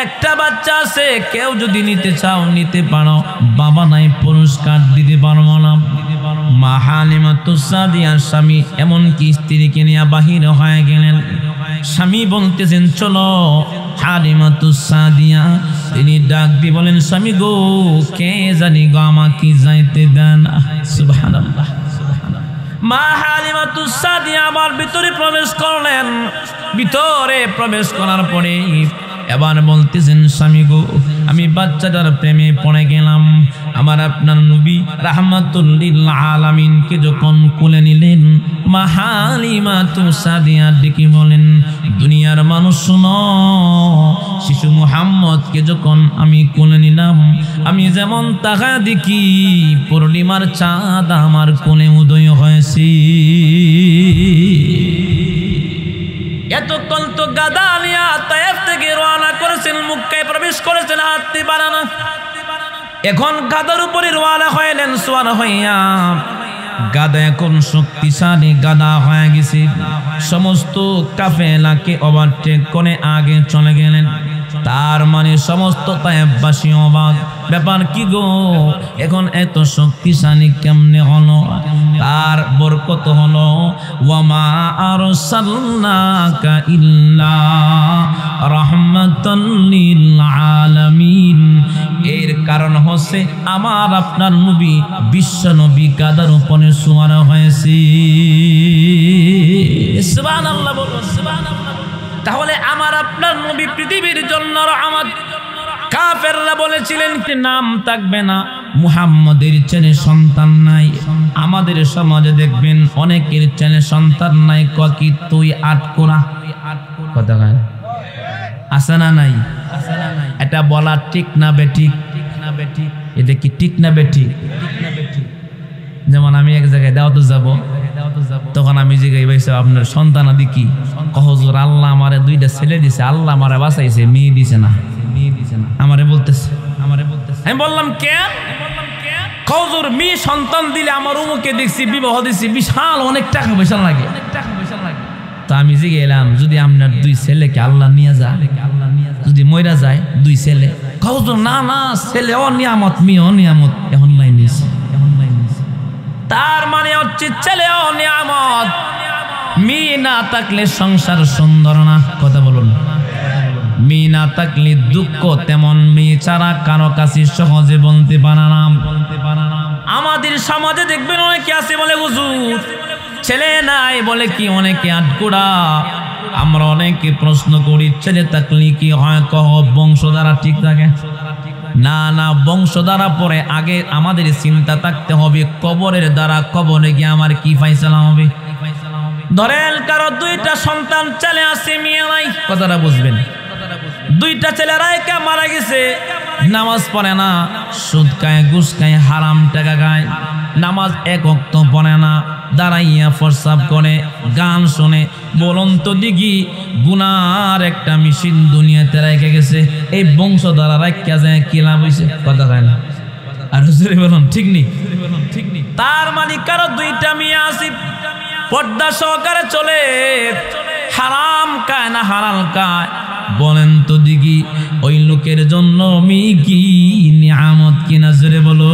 একটা বাচ্চা আছে, কেউ যদি নিতে চাও নিতে পারো, বাবা নাই পুরস্কার দিতে পারবো না। মা হালিমাতুস সাদিয়ার স্বামী এমনকি স্ত্রীকে নিয়ে বাহির হয়ে গেলেন। স্বামী বলতেছেন চলো। হালিমাতুস সাদিয়া তিনি ডাক দিয়ে বলেন, স্বামী গো, কে জানি গো আমাকে যাইতে দেন। সুবহানাল্লাহ। মা হালিমাতুস সাদিয়া আবার ভিতরে প্রবেশ করলেন। ভিতরে প্রবেশ করার পরে এবার বলতেছেন, স্বামী গো, আমি বাচ্চাটার প্রেমে পড়ে গেলাম। আমার আপনার নবী রাহমাতুল লিল আলামিনকে যখন কোলে নিলেন, মা হালিমাতুস সাদিয়া ডেকে বলেন, দুনিয়ার মানুষ শুনো, শিশু মুহাম্মদকে যখন আমি কোলে নিলাম, আমি যেমন তাকা দেখি পূর্ণিমার চাঁদ আমার কোলে উদয় হয়েছে। এতক্ষণ তো গাদা নিয়া তায়েফ থেকে রওনা করেছেন, মক্কায় প্রবেশ করেছেন, হাঁটতে পারে না। এখন গাদার উপরে রওনা হইলেন সওয়ার হইয়া। গাদা এখন শক্তিশালী গাদা হয়ে গেছে। সমস্ত কাফেলাকে ওভারটেক করে আগে চলে গেলেন। তার মানে সমস্ত তায়েফবাসী অবাক, ব্যাপার কি গো, এখন এত শক্তিশালী কেমনে হলো? তার বরকত হলো ওয়ামা আরসালনাকা ইল্লা রাহমাতাল লিল আলামিন। এর কারণ হচ্ছে আমার আপনার নবী বিশ্ব নবী গাদার উপরে সওয়ার হয়েছে। সুবহানাল্লাহ বলুন, সুবহানাল্লাহ। তাহলে আমার আপনার নবী পৃথিবীর জন্য রহমত। কাফেররা বলেছিলেন কি নাম থাকবে না, মুহাম্মদের ছেলে সন্তান নাই। আমাদের সমাজে দেখবেন অনেকের ছেলে সন্তান নাই, কি তুই আটকোরা কথা কয় আছে না নাই? এটা বলা ঠিক না বেঠিক? এটা কি ঠিক না বেঠিক? যেমন আমি এক জায়গায় দাওয়াতে যাব, তখন আমি জিজ্ঞাসা ভাইসা আপনার সন্তান আদি কি? হুজুর আল্লাহ আমারে দুইটা ছেলে দিছে, আল্লাহ আমারে বাঁচাইছে, মেয়ে দিছে না। আমারে বলতেছে। আমি বললাম কেন? হুজুর মেয়ে সন্তান দিলে আমার উমুকে দেখছি বিবাহ দিছি, বিশাল অনেক টাকা পয়সা লাগে। তো আমি জিজ্ঞে এলাম যদি আপনার দুই ছেলেকে আল্লাহ নিয়ে যায়, যদি মইরা যায় দুই ছেলে? হুজুর না না, ছেলে ও নিয়ামত, মেয়ে ও নিয়ামত, এখন নাই নিছে। তার মানে হচ্ছে ছেলে ও নিয়ামত, মেয়ে না থাকলে সংসার সুন্দর না। কথা বলুন। মেয়ে না থাকলে দুঃখ তেমন, মেয়ে ছাড়া কারো কাছে সহজে বলতে পারে না। আমাদের সমাজে দেখবেন অনেকে আছে বলে হুজুর ছেলে নাই, বলে কি অনেকে আটকুড়া। আমরা অনেকে প্রশ্ন করি ছেলে থাকলে কি হয়? কহ বংশধারা ঠিক থাকে না? না, বংশধারা পরে আগে আমাদের চিন্তা থাকতে হবে কবরের দ্বারা, কবরে গিয়ে আমার কি ফাইসালা হবে। ধরেন কারো দুইটা সন্তান ছেলে আছে, মেয়ে নাই, কথাটা বুঝবেন। দুইটা ছেলে রায়কা মারা গেছে, নামাজ পড়ে না, সুদ খায়, ঘুষ খায়, হারাম টাকা খায়, নামাজ এক ওয়াক্ত পড়ে না, দাঁড়াইয়া প্রস্রাব করে, গান শুনে। বলুন তো দেখি গুনার একটা মেশিন দুনিয়াতে রেখে গেছে, এই বংশধারা রাখা যায় কি লাভ হয়েছে? কথা কয় না। আর হুজুরে বলুন ঠিক নেই? তার মানে কারো দুইটা মেয়ে আছে, পর্দা সহকারে চলে, হারাম খায় না হালাল খায়। বলেন তো দেখি ওই লোকের জন্য মেয়ে কি নিয়ামত কিনা? জোরে বলো।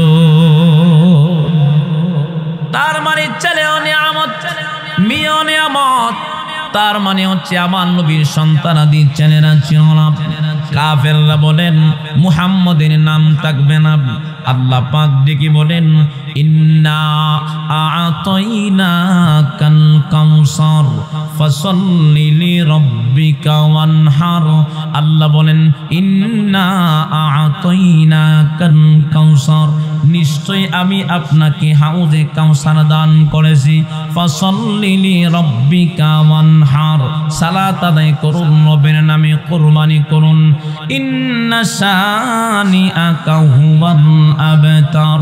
তার মানে ছেলেও নিয়ামত, মেয়েও নিয়ামত। তার মানে হচ্ছে আমার নবীর সন্তানাদি ছেলেরা ছিল না। কাফেররা বলেন মুহাম্মদের নাম থাকবে না। আল্লাহ পাক ডেকে বলেন ইন্না আ'তাইনাকাল কাউসার ফাসাল্লি লিরাব্বিকা ওয়ানহার। আল্লাহ বলেন ইন্না আ'তাইনাকাল কাউসার, নিশ্চয় আমি আপনাকে হাউজে কাউসার দান করেছি। ফাসাল্লি লিরাব্বিকা ওয়ানহার, সালাত আদায় করুন, রবের নামে কুরবানি করুন। ইন্না শানিআকা হুয়াল আবতার।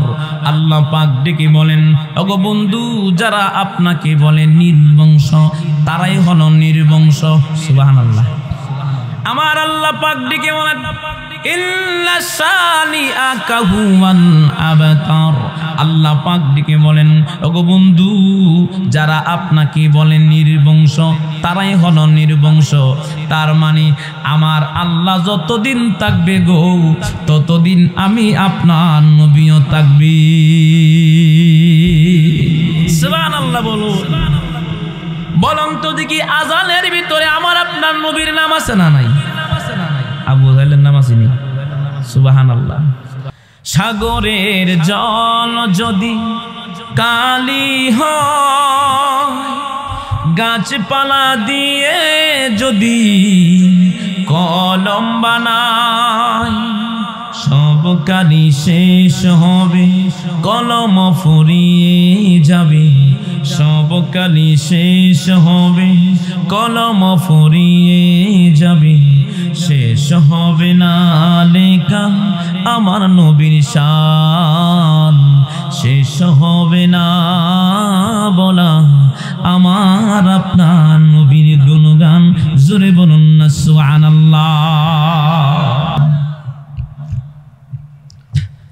আল্লাহ পাক ডেকে বলেন ওগো বন্ধু, যারা আপনাকে বলে নির্বংশ তারাই হলো নির্বংশ। সুবহানাল্লাহ। আমার আল্লাহ পাক ডেকে বলেন ইন্না শানিআকা হুয়াল আবতার। আল্লাহ পাক ডেকে বলেন ওগো বন্ধু, যারা আপনাকে বলেন নির্বংশ তারাই হলো নির্বংশ। তার মানে আমার আল্লাহ যতদিন থাকবে গো, ততদিন আমি আপনার নবীও থাকবি। সুবহানাল্লাহ বলুন। বলুন তো দেখি আজানের ভিতরে আমার আপনার নবীর নাম আছে না নাই? আবু জাহেলের নাম আসেনি? সুবহানাল্লাহ। সাগরের জল যদি কালি হয়, গাছপালা দিয়ে যদি কলম বানায়, সব কালি শেষ হবে, কলম ফুরিয়ে যাবে, সব কালি শেষ হবে, কলম ফুরিয়ে যাবে, শেষ হবে না লেখা আমার নবীর শান, শেষ হবে না বলা আমার আপনার নবীর গুণগান। জোরে বলুন না সুবহানাল্লাহ।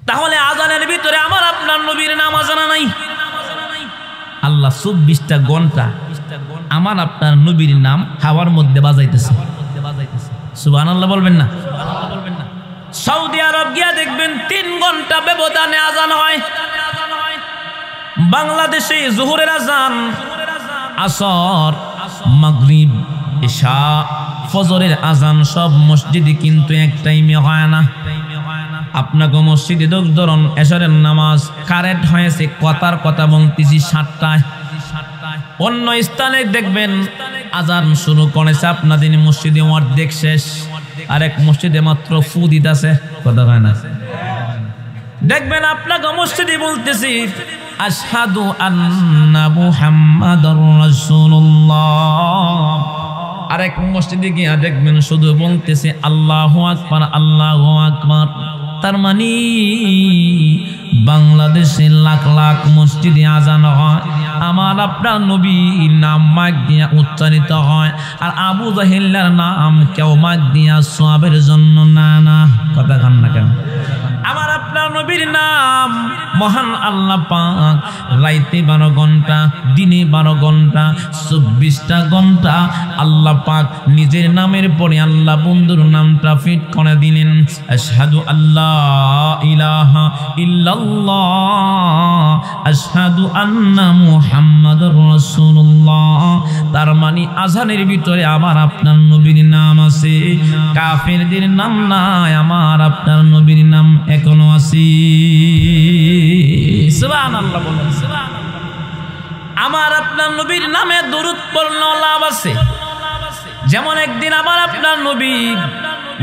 তাহলে আজানের ভিতরে আমার আপনার নবীর নাম জানা নাই? আল্লাহ 24টা ঘন্টা আমার আপনার নবীর নাম হাওয়ার মধ্যে বাজাইতেছে। সুবহানাল্লাহ বলবেন না? সৌদি আরব গিয়া দেখবেন 3 ঘন্টা ব্যবধানে আজান হয়। বাংলাদেশে জোহরের আজান, আসর, মাগরিব, ইশা, ফজরের আজান সব মসজিদে কিন্তু এক টাইমে হয় না। আপনাকে মসজিদে ধরুন এশারের নামাজ কারেন্ট হয়েছে, কথার কথা বলতেছি 7টায়। অন্য স্থানে দেখবেন আজান শুরু করেছে আপনাদের মসজিদে অর্ধেক শেষ, আরেক মসজিদে মাত্র ফু দিতেছে, কথা হয় না। দেখবেন আপনাকে মসজিদে বলতেছি আশহাদু আন্না মুহাম্মাদুর রাসূলুল্লাহ, আরেক মসজিদে গিয়ে দেখবেন শুধু বলতেছে আল্লাহু আকবার, আল্লাহু আকবার। তার মানে বাংলাদেশে লাখ লাখ মসজিদে আজান হয়, আমার আপনার নবীর নাম মাইক দিয়া উচ্চারিত হয়, আর আবু জাহেলের নাম কেউ মাইক দিয়া সওয়াবের জন্য না না, কথা কান না কেন? আমার আপনার নবীর নাম মহান আল্লাহ পাক রাইতে 12 ঘন্টা, দিনে 12 ঘন্টা, 24টা ঘন্টা আল্লাহ পাক নিজের নামের পরে আল্লাহ বন্ধুর নামটা ফিট করে দিলেন। আশহাদু আল্লাহ ইলাহা ইল্লাল্লাহ, আশহাদু আন্না মুহাম্মাদুর রাসূলুল্লাহ। তার মানে আজানের ভিতরে আমার আপনার নবীর নাম আছে, কাফেরদের নাম নাই, আমার আপনার নবীর নাম এখনো আছে। সুবহানাল্লাহ বলেন, সুবহানাল্লাহ। আমার আপনার নবীর নামে দরুদ পড়লে লাভ আছে। যেমন একদিন আমার আপনার নবী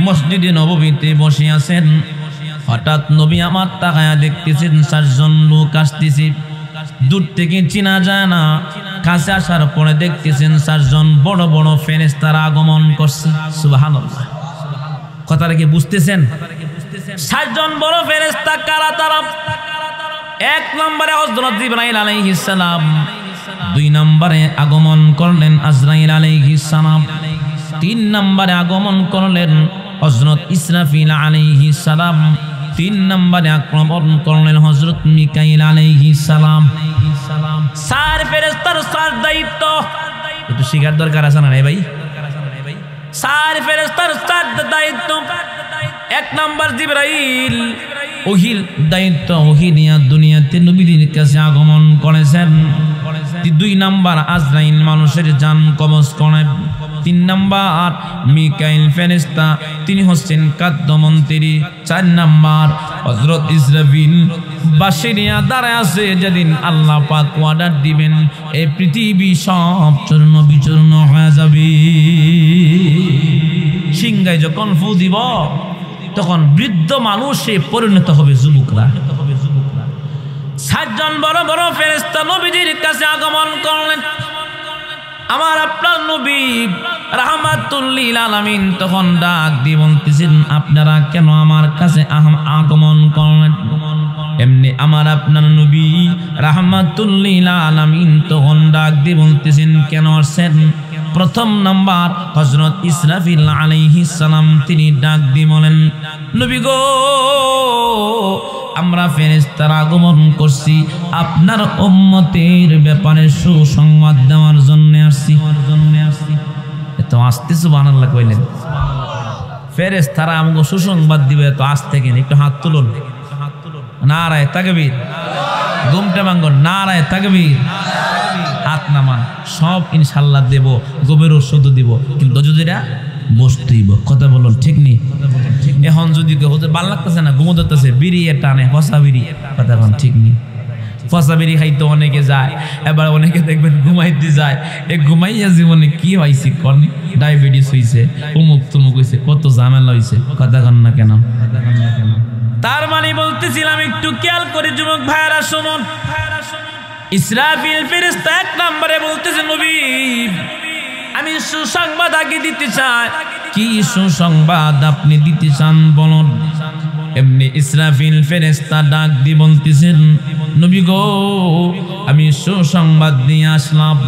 মসজিদে নববীতে বসে আছেন, হঠাৎ নবী আমার তাকায়া দেখতেছেন 4 জন লোক আসতেছে। দূর থেকে চিনা যায় না, কাছে আসার পরে দেখতেছেন 4 জন বড় বড় ফেরেশতারা আগমন করছে। সুবহানাল্লাহ, কথাটা কি বুঝতেছেন? 4 জন বড় ফেরেশতা কারা তারা? 1 নম্বরে হযরত জিবরাইল আলাইহিস সালাম, 2 নম্বরে আগমন করলেন আজরাইল আলাইহিস সালাম, 3 নম্বরে আগমন করলেন হযরত ইসরাফিল আলাইহিস সালাম, 3 নম্বরে আগমন করলেন হযরত মিকাইল আলাইহিস সালাম। 4 ফেরেশতার 4 দায়িত্ব, একটু শিখার দরকার আছে না রে ভাই? 4 ফেরেশতার 4 দায়িত্ব। 1 নম্বর জিবরাইল ওহির দায়িত্ব, ওহি নিয়ে দুনিয়াতে নবীদের কাছে আগমন করেছেন। 2 নম্বর আজরাইল মানুষের জান কবজ করেন। 3 নম্বর মিকাইল ফেরেশতা, তিনি হচ্ছেন খাদ্যমন্ত্রী। 4 নম্বর হযরত ইসরাফিল বাশিরিয়া দাঁড়ায় আছে, যেদিন আল্লাহ পাক অর্ডার দিবেন এই পৃথিবী সব চূর্ণ বিচূর্ণ হয়ে যাবে। সিংহায় যখন ফু দিব তখন বৃদ্ধ মানুষে পরিণত হবে যুবকরা। 4 জন বড় বড় ফেরেশতা নবীজির কাছে আগমন করলেন। আমার আপনার নবী রাহমাতুল লিল আলামিন তখন ডাক দিয়ে বলতেছেন, আপনারা কেন আমার কাছে আগমন করলেন? এমনি আমার আপনার নবী রাহমাতুল লিল আলামিন তখন ডাক দিয়ে বলতেছেন, কেন আসছেন? 1 নম্বর হযরত ইসরাফিল আলাইহিস সালাম, তিনি ডাক দিয়ে বলেন, নবী গো, আমরা ফেরেশতারা আগমন করছি আপনার উম্মতের ব্যাপারে সুসংবাদ দেওয়ার জন্য আসছি। এত আস্তে সুবহানাল্লাহ কইলেন। ফেরেশতারা আমাকে সুসংবাদ দিবে, তো আজ থেকে একটু হাত তুলুন। নারায়ে তাকবীর, ঘুমটা ভাঙ্গন, নারায়ে তাকবীর, হাত নামান। সব ইনশাআল্লাহ দেব, গোবের ওষুধ দিব, কিন্তু যদিরা বসতেইব। কথা বলুন, ঠিক নেই? এখন যদি হুজুর ভাল লাগতেছে না, ঘুমো ধরতেছে, বিড়ি টানে, ফসা বিড়ি, কথা বলুন, ঠিক নেই? ফসা বিড়ি খাইতে অনেকে যায়, এবার অনেকে দেখবেন ঘুমাইতে যায়। এ ঘুমাইয়া জীবনে কি হয়েছে কর্নি, ডায়াবেটিস হয়েছে, অমুক তমুক হয়েছে, কত ঝামেলা হয়েছে, কথা কন না কেন? তার মানে বলতেছিলাম, একটু খেয়াল করে যুবক ভাইয়েরা শুনুন, ইসরাফিল ফেরেশতা এক নম্বরে বলতেছে নবী আমি সুসংবাদ আগে দিতে চাই। কি সুসংবাদ আপনি দিতে চান বলুন। এমনি ইসরাফিল ফেরেশতা ডাক দিয়ে বলতেছেন নবী গো আমি সুসংবাদ নিয়ে আসলাম।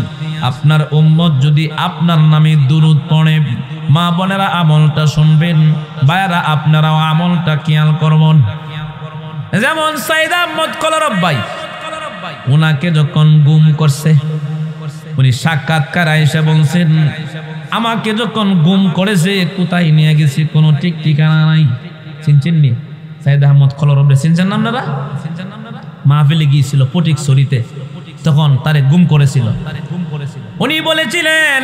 আপনার উম্মত যদি আপনার নামে দুরূদ পড়ে, মা বোনেরা আমলটা শুনবেন, ভাইরা আপনারাও আমলটা খেয়াল করবেন। যেমন সাইদ আহমদ কলরব ভাই, ওনাকে যখন গুম করছে উনি সাক্ষাৎকার এসে বলছেন আমাকে যখন গুম করেছে কোথায় নিয়ে গেছে কোনো ঠিক ঠিকানা নাই। চিনছেন নি সাইদ আহমদ কলরব? চিনছেন না আপনারা? মাহফিলে গিয়েছিল ফটিকছড়িতে, তখন তারে গুম করেছিল। উনি বলেছিলেন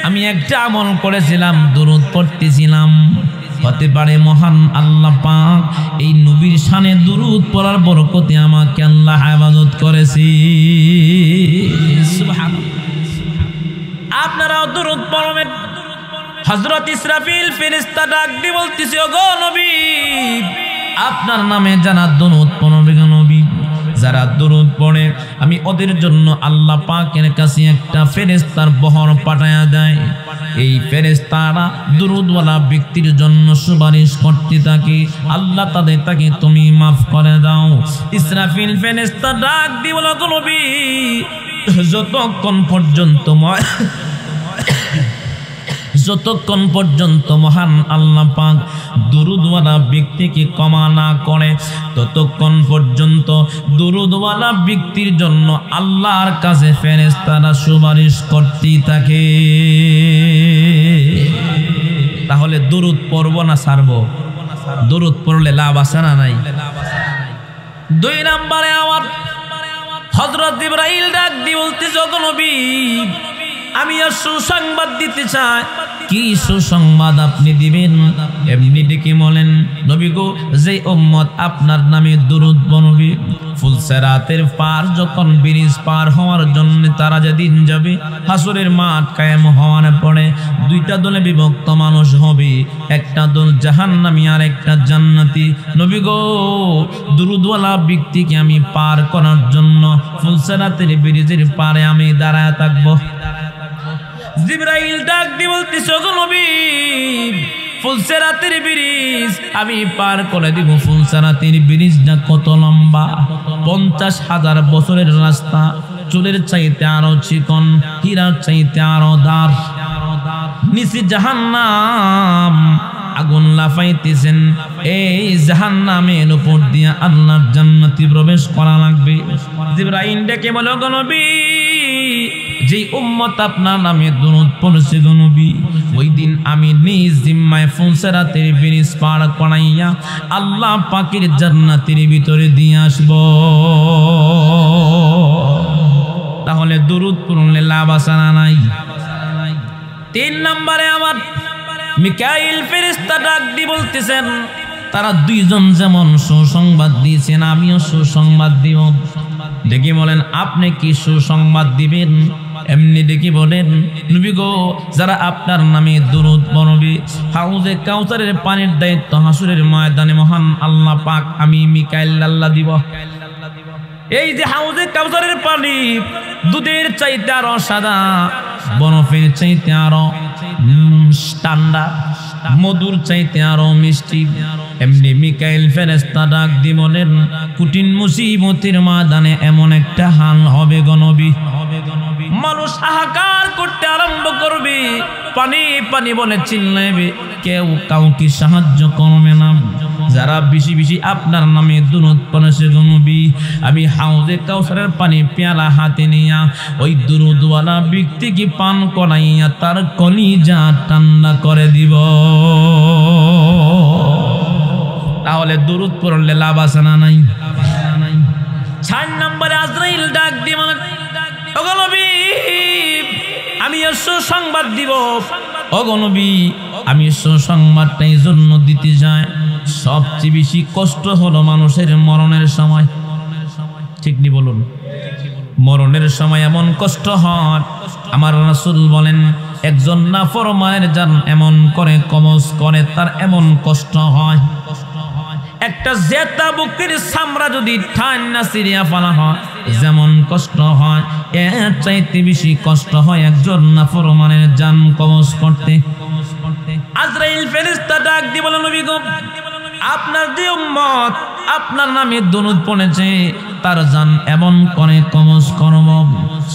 আমি একটা আমল করেছিলাম, দুরূদ পড়তেছিলাম। হতে পারে মহান আল্লাহ পাক এই নবীর শানে দুরূদ পড়ার বরকতে আমাকে আল্লাহ হেফাজত করেছে। আপনারাও দুরূদ পড়বেন। হযরত ইসরাফিল ফেরেশতা ডাক দিয়ে বলতেছে ওগো নবী আপনার নামে যারা দুরূদ পড়বে গো নবী, যারা দুরূদ পড়ে আমি ওদের জন্য আল্লাহ পাকের কাছে একটা ফেরেশতার বহর পাঠায়া দেয়। এই ফেরেশতারা দুরূদওয়ালা ব্যক্তির জন্য সুপারিশ করতে থাকে, আল্লাহ তাকে তুমি মাফ করে দাও। ইসরাফিল ফেরেশতা ডাক দিয়ে বলে গো নবী যতক্ষণ পর্যন্ত মহান আল্লাহ পাক দুরূদওয়ালা ব্যক্তিকে ক্ষমা না করে ততক্ষণ পর্যন্ত দুরূদওয়ালা ব্যক্তির জন্য আল্লাহর কাছে ফেরেশতারা সুপারিশ করতেই থাকে। তাহলে দুরূদ পড়ব না ছাড়ব? দুরূদ পড়লে লাভ আছে না নাই? দুই নম্বরে আমার হযরত জিবরাইল ডাক দিয়ে বলতেছে ওগো নবী আমি সুসংবাদ দিতে চাই। কি সুসংবাদ আপনি দিবেন? এমনি ডেকে বলেন নবী গো যে উম্মত আপনার নামে দুরূদ পড়বে ফুলসেরাতের পার যখন ব্রিজ পার হওয়ার জন্য তারা যেদিন যাবে হাসরের মাঠ কায়েম হওয়ার পরে দুইটা দলে বিভক্ত মানুষ হবে, একটা দল জাহান্নামী আর একটা জান্নাতি। নবী গো দুরূদওয়ালা ব্যক্তিকে আমি পার করার জন্য ফুলসেরাতের ব্রিজের পারে আমি দাঁড়ায় থাকবো। জিবরাইল ডাক দিয়ে বলতেছে ওগো নবী ফুলসেরাতের ব্রিজ আমি পার করে দিব। ফুলসেরাতের ব্রিজটা কত লম্বা? 50,000 বছরের রাস্তা, চুলের চাইতে আরো চিকন, হীরার চাইতে আরো দার। নিচে জাহান্নাম আগুন লাফাইতেছেন, এই জাহান্নামের উপর দিয়ে আল্লাহর জান্নাতে প্রবেশ করা লাগবে। জিবরাইল ডেকে বলে ওগো নবী যে উম্মত আপনার নামে দুরূদ পড়ছে গো নবী ওই দিন আমি নিজ জিম্মায় ফুলসেরাতের ব্রিজ পার করাইয়া আল্লাহ পাকের জান্নাতের ভিতরে দিয়ে আসব। তাহলে দুরূদ পড়লে লাভ আছে না নাই? 3 নম্বরে আমার মিকাইল ফেরেশতা ডাক দিয়ে বলতেছেন তারা দুইজন যেমন সুসংবাদ দিয়েছেন আমিও সুসংবাদ দিব। ডেকে বলেন আপনি কি সুসংবাদ দিবেন? এমনি ডেকে বলেন নবী গো যারা আপনার নামে দুরূদ পড়বে হাউজে কাউসারের পানির দায়িত্ব হাসরের ময়দানে মহান আল্লাহ পাক আমি মিকাইল আল্লাহ দিব। এই যে হাউজে কাউসারের পানি দুধের চাইতে আরো সাদা, বরফের চাইতে আরো ঠান্ডা, মধুর চাইতে আরো মিষ্টি। এমনি মিকাইল ফেরেশতা ডাক দিয়ে বলেন কঠিন মুসিবতের ময়দানে এমন একটা হাল হবে গো নবী, মানুষ হাহাকার করতে আরম্ভ করবে, পানি পানি বলে চিল্লাইবে, কেউ কাউকে সাহায্য করবে না। যারা বেশি বেশি আপনার নামে দুরূদ পড়েছে গো নবী আমি হাউজে কাউসারের পানি পেয়ালা হাতে নিয়া ওই দুরূদওয়ালা ব্যক্তিকে পান করাইয়া তার কলিজা ঠান্ডা করে দিব। তাহলে দুরূদ পড়লে লাভ আছে না নাই? 4 নম্বরে আজরাইল ডাক দিয়ে মানে ওগো নবী আমি সুসংবাদ দিব। ওগো নবী আমি সুসংবাদটা এই জন্য দিতে যাই সবচেয়ে বেশি কষ্ট হলো মানুষের মরণের সময়। ঠিক নি বলুন? মরণের সময় এমন কষ্ট হয় আমার রাসূল বলেন একজন নাফরমানের জান এমন করে কবজ করে তার এমন কষ্ট হয়। একটা জেতা বুকের চামড়া যদি ঠান্ডা সিরিয়া ফেলা হয় যেমন কষ্ট হয়, এর চাইতে বেশি কষ্ট হয় একজন নাফরমানের জান কবজ করতে। আজরাইল ফেরেশতা ডাক দিয়ে বলেন, নবী গো, আপনার যে উম্মত আপনার নামে দরুদ পড়েছে তার জান এমন করে কবজ করব,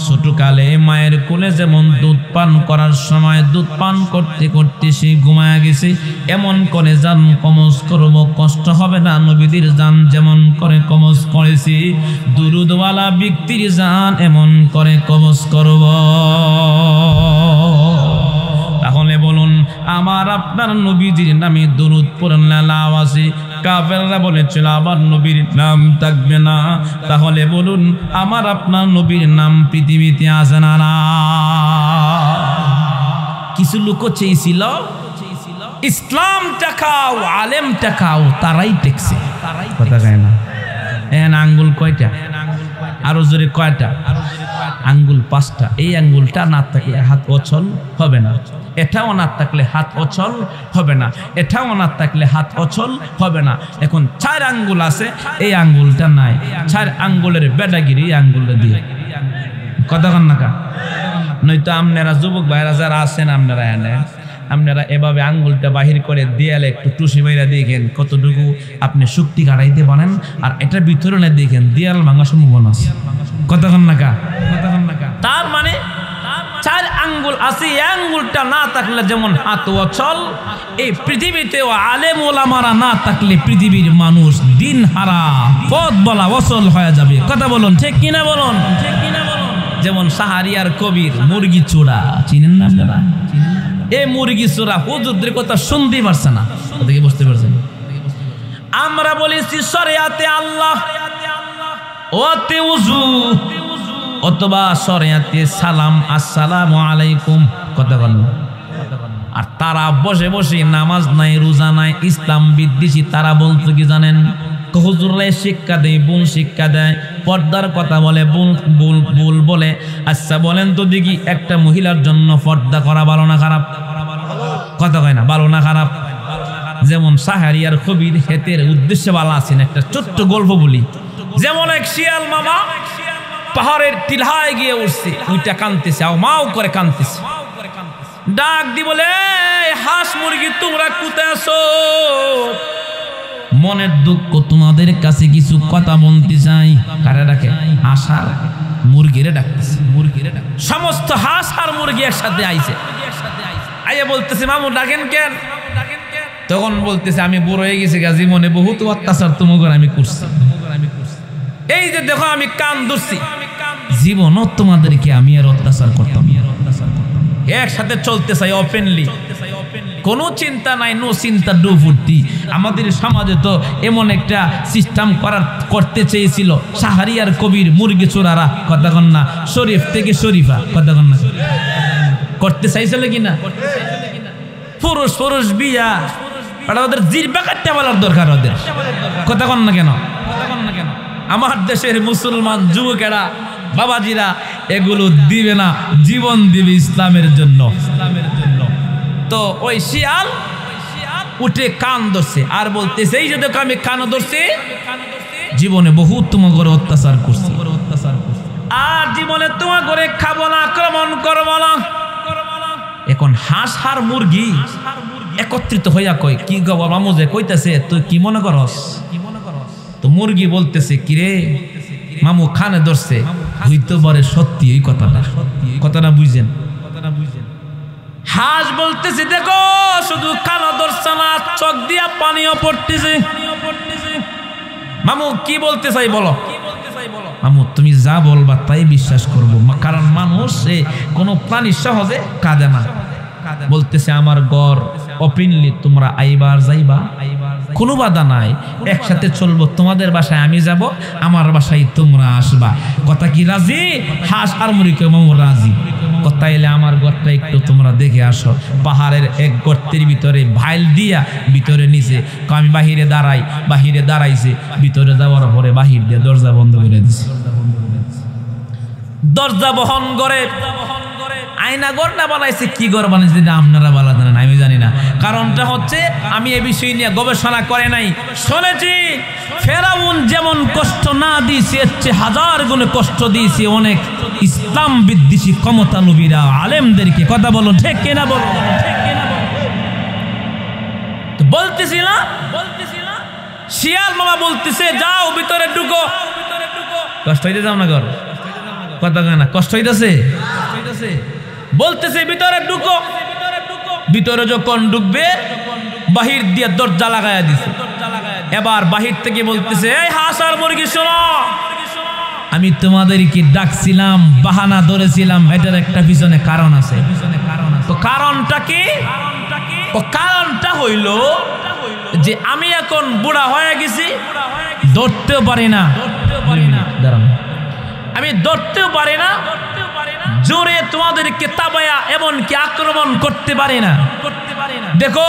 ছোটকালে মায়ের কোলে যেমন দুধ পান করার সময় দুধ পান করতে করতে সে ঘুমায়া গেছে, এমন করে জান কবজ করব, কষ্ট হবে না। নবীদের জান যেমন করে কবজ করেছি দুরুদওয়ালা ব্যক্তির জান এমন করে কবজ করব। তাহলে বলুন, আমার আপনার নবীজির নামে দরুদ পড়লে লাভ আছে? কাফেররা বলেছিল আবার নবীর নাম থাকবে না। তাহলে বলুন, আমার আপনার নবীর নাম পৃথিবীতে আছে না? না, কিছু লোক চেয়েছিল ইসলাম টাকাও আলেম টাকাও, তারাই টেকছে। কথা কয় না? এন আঙ্গুল কয়টা? আরো জোরে কয়টা? আঙ্গুল 5টা। এই আঙ্গুলটা না থাকলে হাত অচল হবে না, এটাও না থাকলে হাত অচল হবে না, এটাও না থাকলে হাত অচল হবে না। এখন 4 আঙ্গুল আছে, এই আঙ্গুলটা নাই। 4 আঙ্গুলের বেডাগিরি আঙ্গুলে দিয়ে কথা কন না কা? নয়তো আপনারা যুবক ভাইরা যারা আছেন আপনারা এনে আপনারা এভাবে আঙ্গুলটা বাহির করে দেয়ালে একটু টুসি বাইরা দেখেন কতটুকু আপনি শক্তি কাটাইতে পারেন, আর এটার ভিতরে না দেখেন দেয়াল ভাঙার সম্ভাবনা আছে। কথা কন না কা? তার মানে 4 আঙ্গুল আছে, আঙ্গুলটা না থাকলে যেমন হাত অচল, এই পৃথিবীতেও আলেম ওলামারা না থাকলে পৃথিবীর মানুষ দিন হারা পথ বলা অচল হয়ে যাবে। কথা বলুন, ঠিক কিনা বলুন? যেমন সাহারিয়ার কবির মুরগি চূড়া চিনেন না আপনারা? এই মুরগি চূড়া হুজুরদের কথা শুনতে পারছে না, ওদিকে বুঝতে পারছেন? আমরা বলেছি শরিয়াতে আল্লাহ ওতে উযু অথবা শরিয়াতে সালাম আসসালামু আলাইকুম। কথা বলেন। আর তারা বসে বসে নামাজ নাই, রোজা নাই, ইসলাম বিদ্বেষী। তারা বলতো কি জানেন? হুজুররাই শিক্ষা দেয়, ভুল শিক্ষা দেয়, পর্দার কথা বলে, ভুল বলে। আচ্ছা বলেন তো দেখি, একটা মহিলার জন্য পর্দা করা ভালো না খারাপ? কথা কয় না? ভালো না খারাপ? যেমন সাহারিয়ার কবির হেতের উদ্দেশ্যে ভালো আছেন। একটা ছোট্ট গল্প বলি। যেমন এক শিয়াল মামা পাহাড়ের টিলায় গিয়ে উঠছে, ওইটা কাঁদতেছে, মাও করে কাঁদতেছে। ডাক দি বলে, হাঁস মুরগি তোমরা কোথায় আছো? মনের দুঃখ তোমাদের কাছে কিছু কথা বলতে চাই। কারা ডাকে? হাঁস আর মুরগিরে ডাকতেছে। সমস্ত হাঁস আর মুরগি একসাথে আইছে। আইয়া বলতেছে, মামু ডাকেন কেন? তখন বলতেছে, আমি বুড়ো হয়ে গেছি, জীবনে বহুত অত্যাচার তোমাকে আমি করছি। এই যে দেখো আমি কান ধরছি, জীবনও তোমাদেরকে আমি আর অত্যাচার করতাম। একসাথে চলতে চাই ওপেনলি, কোনো চিন্তা নাই, নো চিন্তা ডু ফুর্তি। আমাদের সমাজে তো এমন একটা সিস্টেম করতে চেয়েছিল সাহারিয়ার কবির মুরগি চোরারা। কথা কন না? শরীফ থেকে শরীফা। কথা কন না? করতে চাইছিল কিনা? পুরুষ বিয়া, ওদের জিরবা কাটতে বলার দরকার ওদের। কথা কন না কেন? আমার দেশের মুসলমান যুবকেরা, বাবাজিরা এগুলো দিবে না, জীবন দিবে ইসলামের জন্য। তো ওই শিয়াল উঠে কান ধরছে আর বলতেছে, এই যে দেখো আমি কান ধরছি, জীবনে বহুত তোমার ঘরে অত্যাচার করছি, আর জীবনে তোমার ঘরে খাবো না, আক্রমণ করবো না। এখন হাঁস আর মুরগি একত্রিত হইয়া কয়, কি গো মামু যে কইতেছে, তুই কি মনে করস? তো মুরগি বলতেছে, কিরে মামু খানে ধরছে, হইতে পারে সত্যি এই কথাটা বুঝেন? হাঁস বলতেছে, দেখো শুধু কানা ধরছে না, চোখ দিয়া পানিও পড়তেছে। মামু কি বলতে চাই বলো? মামু তুমি যা বলবা তাই বিশ্বাস করবো, কারণ মানুষ কোনো প্রাণী সহজে কাঁদে না। বলতেছে, আমার ঘর ওপেনলি, তোমরা আইবার যাইবা, কোনো বাধা নাই, একসাথে চলবো। তোমাদের বাসায় আমি যাব, আমার বাসায় তোমরা আসবা। কথা কি রাজি? হাঁস আর মুরগি মামু রাজি। কথা এলে আমার ঘরটা একটু তোমরা দেখে আসো। পাহাড়ের এক গর্তের ভিতরে ভাইল দিয়া ভিতরে নিচে, আমি বাহিরে দাঁড়াইছে, ভিতরে যাওয়ার পরে বাহির দিয়ে দরজা বন্ধ করে দিছে। দরজা বহন করে আয়না ঘর না বানাইছে, কি ঘর বানাইছে আপনারা বলা জানেন, আমি জানি না। কারণটা হচ্ছে আমি এই বিষয় নিয়ে গবেষণা করে নাই, শুনেছি ফেরাউন যেমন কষ্ট না দিয়েছে এর চেয়ে হাজার গুণে কষ্ট দিয়েছে অনেক ইসলাম বিদ্বেষী ক্ষমতালোভীরা আলেমদেরকে। কথা বলো ঠিক কিনা বলো? তো বলতেছি না শিয়াল মামা বলতেছে যাও ভিতরে ঢুকো। কষ্ট হইতে যাও না ঘর কথা কয় না, কষ্ট হইতেছে বলতেছে ভিতরে ঢুকো। ভিতরে যখন ঢুকবে বাহির দিয়ে দরজা লাগাইয়া দিছে। এবার বাহির থেকে বলতেছে এই হাঁস আর মুরগি শোনো, আমি তোমাদেরকে ডাকছিলাম, বাহানা ধরেছিলাম, এটার একটা পিছনে কারণ আছে। তো কারণটা কি? কারণটা হইল যে আমি এখন বুড়া হয়ে গেছি, ধরতেও পারি না, আমি ধরতেও পারি না, জোরে তোমাদেরকে তাবায়া এমনকি আক্রমণ করতে পারি না। দেখো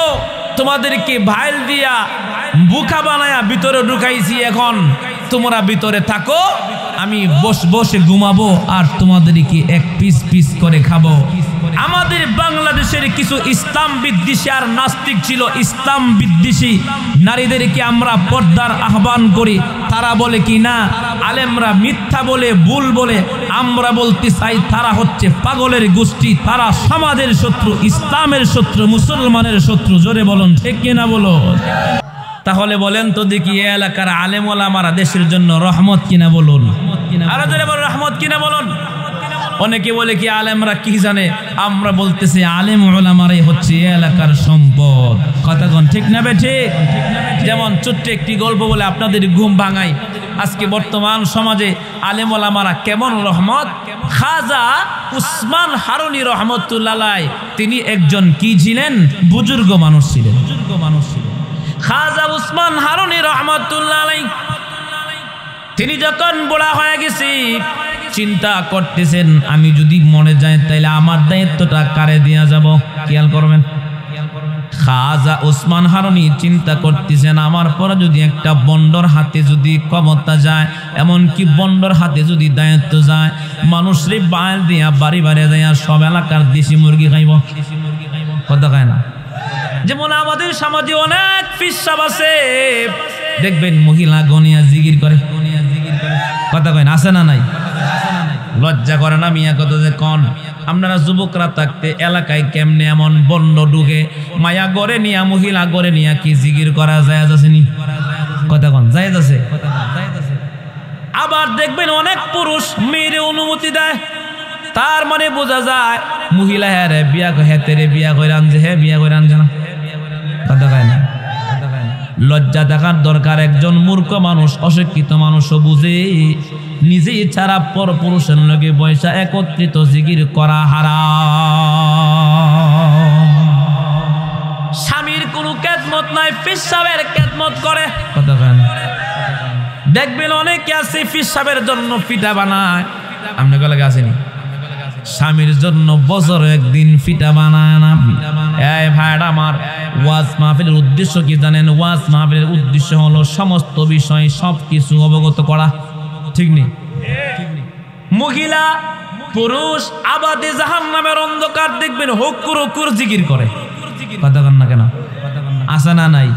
তোমাদেরকে ভাইল দিয়া বুকা বানায়া ভিতরে ঢুকাইছি, এখন তোমরা ভিতরে থাকো, আমি বসে ঘুমাবো আর তোমাদেরকে এক পিস পিস করে খাবো। আমাদের বাংলাদেশের কিছু ইসলাম বিদ্বেষী আর নাস্তিক ছিল, ইসলাম বিদ্বেষী নারীদেরকে আমরা পর্দার আহ্বান করি, তারা বলে কি না আলেমরা মিথ্যা বলে, ভুল বলে। আমরা বলতে চাই তারা হচ্ছে পাগলের গোষ্ঠী, তারা সমাজের শত্রু, ইসলামের শত্রু, মুসলমানের শত্রু। জোরে বলুন ঠিক কিনা বলো? তাহলে বলেন তো দেখি এই এলাকার আলেম ওলামারা দেশের জন্য রহমত কিনা বলুন? আরো জোরে বলুন রহমত কিনা বলুন? অনেকে বলে কি আলেমরা কি জানে, আমরা বলতেছি আলেম ওলামারাই হচ্ছে এই এলাকার সম্পদ। কথা কোন ঠিক না বে ঠিক? যেমন ছোট্ট একটি গল্প বলে আপনাদের ঘুম ভাঙাই। আজকে বর্তমান সমাজে আলেম ওলামারা কেমন রহমত। খাজা উসমান হারুনি রহমতুল্লাহ তিনি একজন কি ছিলেন? বুজুর্গ মানুষ ছিলেন। খাজা উসমান হারুনি রহমতুল্লাহ তিনি যখন বুড়া হয়ে গেছি চিন্তা করতেছেন আমি যদি মরে যাই তাইলে আমার দায়িত্বটা কারে দিয়া যাব। খেয়াল করবেন, খাজা উসমান হারুনি চিন্তা করতেছেন আমার পরে যদি একটা বন্ডর হাতে যদি ক্ষমতা যায়, এমনকি বন্ডর হাতে যদি দায়িত্ব যায়, মানুষরে বাইল দিয়া বাড়ি বাড়ি যায় সব এলাকার দেশি মুরগি খাইব। কথা খায় না? যেমন আমাদের সমাজে অনেক পিসাব আছে, দেখবেন মহিলা গনিয়া জিগির করে। কথা কয় না? আছে না নাই? লজ্জা করে না মিয়া? কত যে কন আপনারা যুবকরা থাকতে এলাকায় কেমনে এমন বন্ড ঢুকে মায়া গড়ে নিয়া, মহিলা গড়ে নিয়া কি জিগির করা যায় আসেনি? কথা কন যায় আছে? আবার দেখবেন অনেক পুরুষ মেয়েরে অনুমতি দেয়, তার মানে বোঝা যায় মহিলা হ্যাঁ রে বিয়া হেতেরে বিয়া করে আনছে, হ্যাঁ বিয়া করে আনছে না। কথা কয় না? লজ্জা দেখার দরকার। একজন মূর্খ মানুষ, অশিক্ষিত মানুষও বুঝে নিজেই ছাড়া পর পুরুষের লগে পয়সা একত্রিত জিগির করা হারাম। স্বামীর কোনো খেদমত নাই, পিসাবের খেদমত করে। কথা কয় না? দেখবেন অনেকে আছে পিসাবের জন্য পিঠা বানায়, আপনার লাগে আসেনি? স্বামীর জন্য বছর একদিন পিঠা বানায় না। এই ভাইরা আমার, ওয়াজ মাহফিলের উদ্দেশ্য কি জানেন? ওয়াজ মাহফিলের উদ্দেশ্য হলো সমস্ত বিষয় সবকিছু অবগত করা। ঠিক নেই? মহিলা পুরুষ আবাদে জাহান্নামের অন্ধকার দেখবেন হুকুর হুকুর জিকির করে। কথা কন না কেন? আসে না নাই?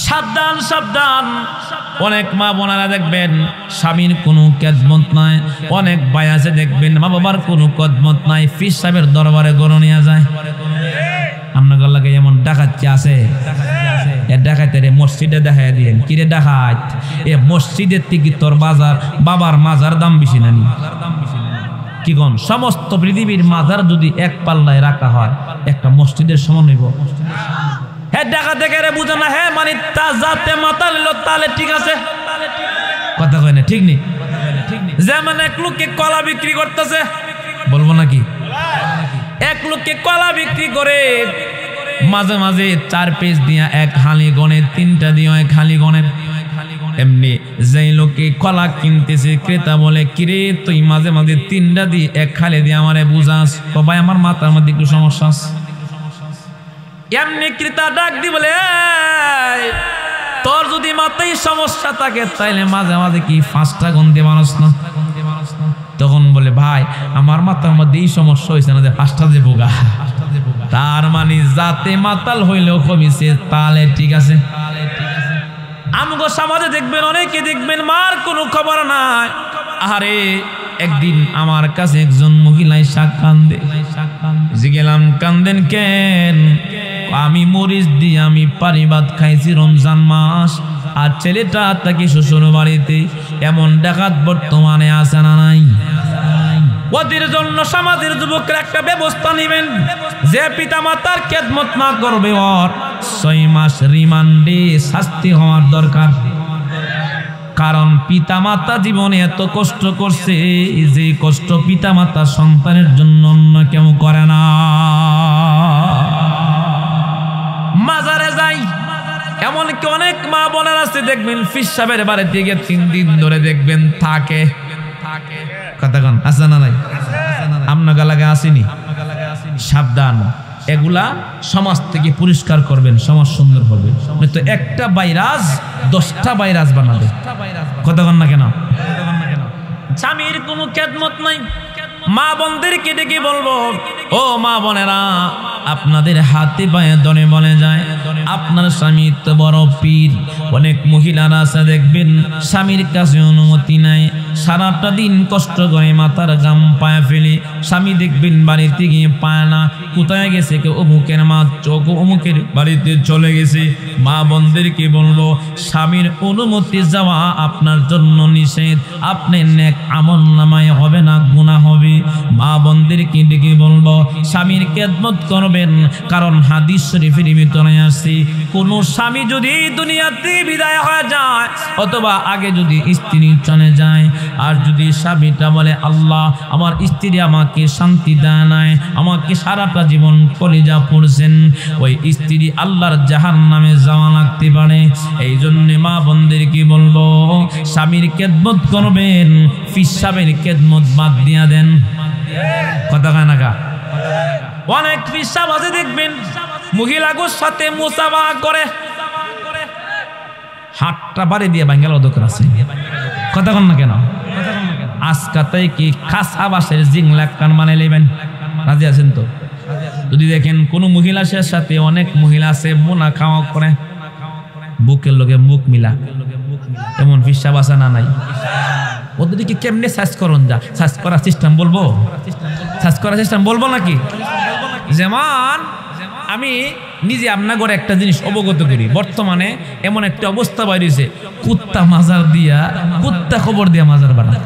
সাবধান সাবধান। অনেক মা বোনারা দেখবেন স্বামীর কোনো খেদমত নাই, অনেক ভাই আছে দেখবেন মা বাবার কোনো খেদমত নাই, পীর সাহেবের দরবারে গরু নিয়ে যায়। আপনার লাগে যেমন ডাকাতি আছে, ডাকাতের মসজিদে দেখাই দিয়েন কিরে ডাকাত, এ মসজিদের থেকে তোর বাজার বাবার মাজার দাম বেশি নানি? কি কোন? সমস্ত পৃথিবীর মাজার যদি এক পাল্লায় রাখা হয় একটা মসজিদের সমান হইব? হ্যাঁ ডাকা দেখে রে বুঝে না, হ্যাঁ মানে তা যাতে মাথা নিল তাহলে ঠিক আছে। কথা কয় না? ঠিক নেই? যেমন এক লোককে কলা বিক্রি করতেছে, বলবো নাকি? এক লোককে কলা বিক্রি করে মাঝে মাঝে 4 পিস দিয়া এক হালি গনে, 3টা দিয়ে এক হালি গনে। এমনি যেই লোকে কলা কিনতেছে ক্রেতা বলে কিরে তুই মাঝে মাঝে 3টা দিয়ে এক হালি দিয়ে আমারে বুঝাস? তো ভাই আমার মাথার মধ্যে একটু সমস্যা আছে। এমনি ক্রেতা ডাক দি বলে তোর যদি মাথায় সমস্যা থাকে তাইলে মাঝে মাঝে কি 5টা গন্ধে মানুষ না? তখন বলে ভাই আমার মাথার মধ্যে এই সমস্যা হয়েছে না যে 5টা দেবো গা। তার মানে জাতে মাতাল হইলেও কমিছে, তালে ঠিক আছে। আমগো সমাজে দেখবেন, অনেকে দেখবেন মার কোনো খবর নাই। আরে একদিন আমার কাছে একজন মহিলা শাক কান্দে, জিগেলাম কান্দেন কেন? আমি মরিচ দিয়ে আমি পানি ভাত খাইছি রমজান মাস, আর ছেলেটা তাকে শ্বশুর বাড়িতে। এমন ডাকাত বর্তমানে আছে না নাই? ওদের জন্য সমাজের যুবকরা একটা ব্যবস্থা নেবেন, যে পিতা মাতার খেদমত না করবে ওর 6 মাস রিমান্ডে শাস্তি হওয়ার দরকার। কারণ পিতা মাতা জীবনে এত কষ্ট করছে, যে কষ্ট পিতা মাতা সন্তানের জন্য অন্য কেউ করে না। মাজারে যাই, এমনকি অনেক মা বোনের আছে দেখবেন পীর সাহেবের বাড়িতে গিয়ে 3 দিন ধরে দেখবেন থাকে। কথা কন আছে না নাই? আপনার লাগে আসেনি? সাবধান, এগুলা সমাজ থেকে পরিষ্কার করবেন, সমাজ সুন্দর হবে। তো একটা ভাইরাস 10টা ভাইরাস বানাবে। কথা কন না কেন? স্বামীর কোনো খেদমত নাই। মা বোনদেরকে ডেকে বলবো, ও মা বোনেরা, আপনাদের হাতে পায়ে ধরে বলে যায়, আপনার স্বামী তো বড় পীর। অনেক মহিলারা আছে দেখবেন স্বামীর কাছে অনুমতি নাই, সারাটা দিন কষ্ট করে মাথার গাম পায়ে ফেলে, স্বামী দেখবেন বাড়িতে গিয়ে পায় না, কোথায় গেছে, কেউ অমুকের মা চোখ অমুকের বাড়িতে চলে গেছে। মা বোনদেরকে বলবো, স্বামীর অনুমতি যাওয়া আপনার জন্য নিষেধ, আপনি নেক আমল নামায় হবে না, গুনাহ হবে। মা বোনদেরকে ডেকে বলবো, স্বামীর খেদমত করবেন, কারণ হাদিস শরীফের ভিতরে আছে, কোন স্বামী যদি দুনিয়াতে বিদায় হয়ে যায় অথবা আগে যদি স্ত্রী চলে যায়, আর যদি স্বামীটা বলে আল্লাহ আমার স্ত্রী আমাকে শান্তি দেয় নাই, আমাকে সারাটা জীবন কলিজা পড়ছেন, ওই স্ত্রী আল্লাহর জাহান্নামে যাওয়া লাগতে পারে। এই জন্য মা বোনদেরকে বলবো, স্বামীর খেদমত করবেন, পীর সাহেবের খেদমত বাদ দিয়া দেন। কথা কয় না কা? অনেক পীর সাহেব আছে দেখবেন মহিলাগুলোর সাথে মুসাফা করে, হাতটা বাড়ি দিয়ে বাঙ্গাল অদকর আছে। কথা কন না কেন? আজকাতাই কি খাসা বাসের জিংলাক কান মানে নেবেন? রাজি আছেন তো? যদি দেখেন কোন মহিলার সাথে, অনেক মহিলা আছে মোনা খাওয়া করে, বুকের লগে মুখ মিলা, এমন পীর সাহেব আছে না নাই? ওদেরকে কেমনে সার্চ করুন, যা সার্চ করার সিস্টেম বলবো, সার্চ করার সিস্টেম বলবো নাকি? যেমন আমি নিজে আপনার ঘরে একটা জিনিস অবগত করি, বর্তমানে এমন একটা অবস্থা বাইরেছে, কুত্তা মাজার দিয়া, কুত্তা খবর দিয়া মাজার বানায়।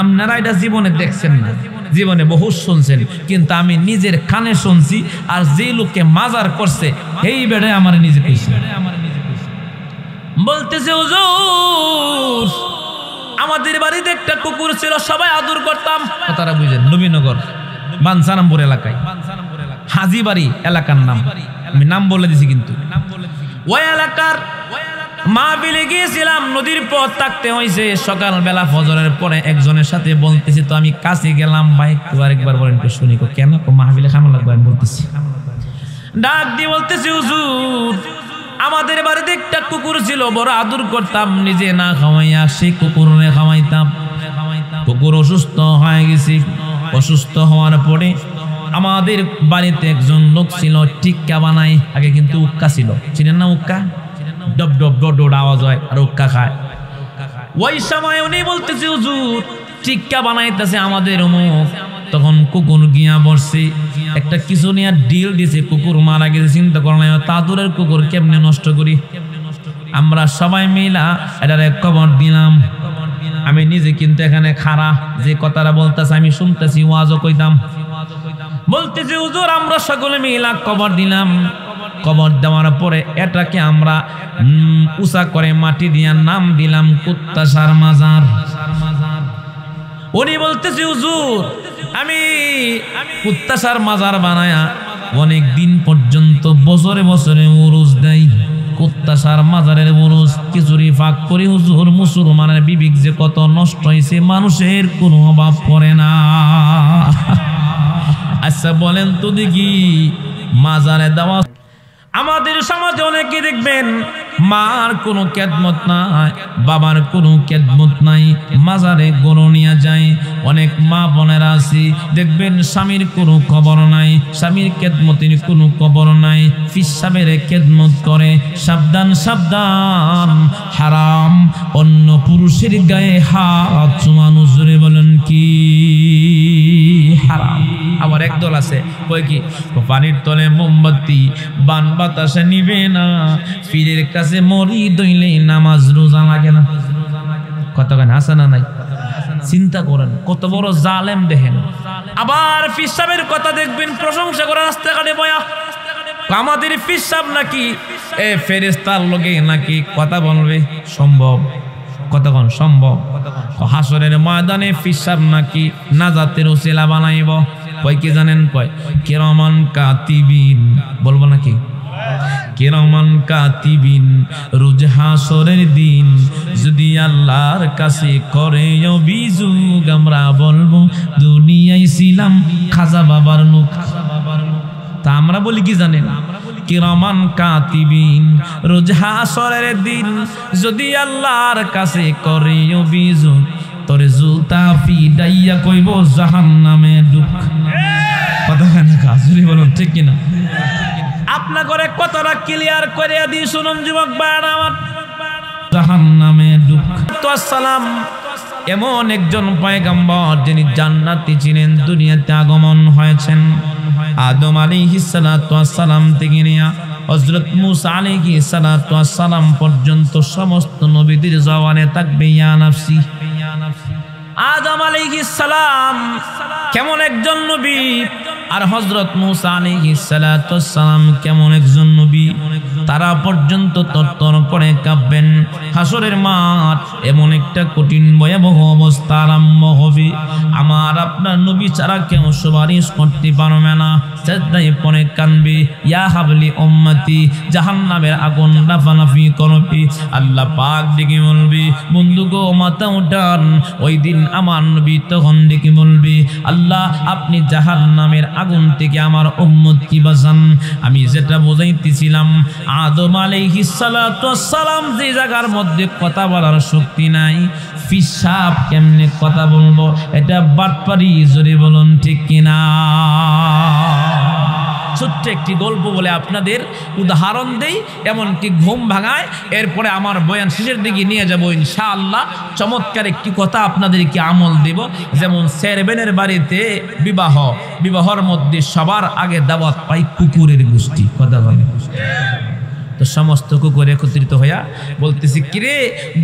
আপনারা এটা জীবনে দেখছেন না, জীবনে বহু শুনছেন, কিন্তু আমি নিজের কানে শুনছি। আর যে লোককে মাজার করছে এই বেড়ে আমার নিজে কইছে, বলতেছে হুজুর আমাদের বাড়িতে একটা কুকুর ছিল, সবাই আদর করতাম। তারা বুঝেন নবীনগর বানসারামপুর এলাকায়, হাজিবাড়ি এলাকার নাম, আমি নাম বলে দিছি, কিন্তু ওই এলাকার মাহফিলে গিয়েছিলাম, নদীর পথ থাকতে হয়েছে, সকালবেলা ফজরের পরে একজনের সাথে বলতেছি, তো আমি কাছে গেলাম, ভাই একটু আরেকবার বলেন তো শুনি। কেন? মাহফিলে খানো লাগবে আমি বলতেছি। ডাক দিয়ে বলতেছি, হুজুর আমাদের বাড়িতে একটা কুকুর ছিল, বড় আদর করতাম, নিজে না খাওয়াইয়া সেই কুকুরে খাওয়াইতাম। কুকুর অসুস্থ হয়ে গেছে, অসুস্থ হওয়ার পরে আমাদের বাড়িতে একজন লোক ছিল টিক্কা বানায়, আগে কিন্তু উক্কা ছিল, চিনেন না উক্কা? ডব ডব ডব ডব আওয়াজ হয় আর উক্কা খায়। ওই সময় উনি বলতেছে, হুজুর টিক্কা বানাইতেছে আমাদের অমুক। তখন কুকুর গিয়া বসছে, একটা কিছু নিয়ে ডিল দিছে, কুকুর মারা গেছে, চিন্তা করলাম তাদুরের কুকুর কেমনে নষ্ট করি। আমরা সবাই মিলা এটার কবর দিলাম। আমি নিজে কিন্তু এখানে খাড়া, যে কথাটা বলতেছে আমি শুনতেছি, ওয়াজও কইতাম। বলতেছি, হুজুর আমরা সকলে মিলা কবর দিলাম। কবর দেওয়ার পরে এটাকে আমরা উঁচা করে মাটি দিয়া নাম দিলাম কুত্তাসার মাজার। উনি বলতেছি, হুজুর আমি কুত্তাসার মাজার বানায়া অনেক দিন পর্যন্ত বছরে বছরে উরুস দেয়, কুত্তাসার মাজারের উরুস খিচুড়ি ফাঁক করি। হুজুর মুসলমানের বিবেক যে কত নষ্ট হয়েছে, মানুষের কোনো অভাব পড়ে না। আচ্ছা বলেন তো দেখি, মাজারে দেওয়া আমাদের সমাজে অনেকে দেখবেন মার কোনো খেদমত নাই, বাবার কোনো খেদমত নাই, মাজারে গরু নিয়ে যায়। অনেক মা বোনেরা আছে দেখবেন স্বামীর কোনো খবর নাই, স্বামীর খেদমতের কোনো খবর নাই, ফিসাবের খেদমত করে। সাবধান সাবধান, হারাম অন্য পুরুষের গায়ে হাত চুমানো, জোরে বলেন কি হারাম। আবার একদল আছে কই কি পানির তলে মোমবাতি, বান বাতাসে নিবে না, পীরের কাছে মরি দইলে নামাজ রোজা লাগে না। কত গান আছে না নাই? চিন্তা করেন কত বড় জালেম দেখেন। আবার ফিসাবের কথা দেখবেন প্রশংসা করে রাস্তাঘাটে বয়া, আমাদের ফিসাব নাকি এ ফেরেশতার লগে নাকি কথা বলবে। সম্ভব? কতক্ষণ সম্ভব? হাসরের ময়দানে ফিসাব নাকি নাজাতের ওসিলা বানাইব। কয় কি জানেন? কয় কিরামান কাতিবিন, বলবো নাকি? কিরামান কাতিবিন, রোজ হাসরের দিন যদি আল্লাহর কাছে করে অভিযোগ, আমরা বলবো দুনিয়ায় ছিলাম খাজা বাবার মুখ। তা আমরা বলি কি জানেন? কিরামান কাতিবিন, রোজ হাসরের দিন যদি আল্লাহর কাছে করে অভিযোগ, তোরে জুতা পিডাইয়া কইব জাহান্নামে ঢুক। কথাখানা কাজুরি বলুন ঠিক কিনা? আপনা করে কতটা ক্লিয়ার করে দি শুনুন যুবক ভাইরা আমার, জাহান্নামে ঢুক। তো আসসালাম এমন একজন পয়গম্বর যিনি জান্নাতি ছিলেন, দুনিয়াতে আগমন হয়েছেন আদম আলাইহিস সালাতু ওয়াস সালাম থেকে নিয়ে হযরত মূসা আলাইহিস সালাতু ওয়াস সালাম পর্যন্ত সমস্ত নবীদের জবানে থাকবে ইয়া নাফসি। আদম আলাইহিস সালাম কেমন একজন নবী, আর হযরত মূসা আলাইহিস সালাতু ওয়াস সালাম কেমন একজন নবী, তারা পর্যন্ত তরতর করে কাঁপবেন। হাসরের মাঠ এমন একটা কঠিন ভয়াবহ অবস্থা আরম্ভ হবে, আমার আপনার নবী ছাড়া কেউ সুপারিশ করতে পারবে না। সেজদায় পড়ে কাঁদবে, ইয়া হাবলি উম্মতি, জাহান্নামের আগুন লাফালাফি করবে। আল্লাহ পাক ডেকে বলবে, বন্ধু গো মাথা উঠান। ওই দিন আমার নবী তখন ডেকে বলবে, আল্লাহ আপনি জাহান্নামের আগুন থেকে আমার উম্মত কি বাঁচান। আমি যেটা বোঝাইতেছিলাম, আদম আলাইহিস সালাতু ওয়াস সালাম যে জায়গার মধ্যে কথা বলার শক্তি নাই, ফিসাব কেমনে কথা বলবো? এটা বাটপারি, জোরে বলুন ঠিক কিনা? ছোট্ট একটি গল্প বলে আপনাদের উদাহরণ দেই, এমনকি ঘুম ভাঙায়। এরপরে আমার বয়ান শেষের দিকে নিয়ে যাব ইনশাআল্লাহ। চমৎকার একটি কথা আপনাদেরকে আমল দেব। যেমন চেয়ারম্যানের বাড়িতে বিবাহর মধ্যে সবার আগে দাওয়াত পাই কুকুরের গোষ্ঠী। কথা বলে তো সমস্ত কুকুর একত্রিত হইয়া বলতেছি, কিরে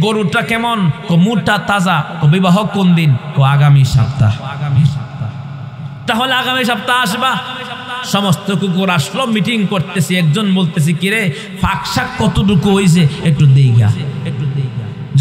গরুটা কেমন? মোটা তাজা। বিবাহ কোন দিন? আগামী সপ্তাহ। তাহলে আগামী সপ্তাহ আসবা। সমস্ত কুকুর আসলো, মিটিং করতেছি। একজন বলতেছি, কিরে ফাঁকশাক কতটুকু হয়েছে একটু দেইগা।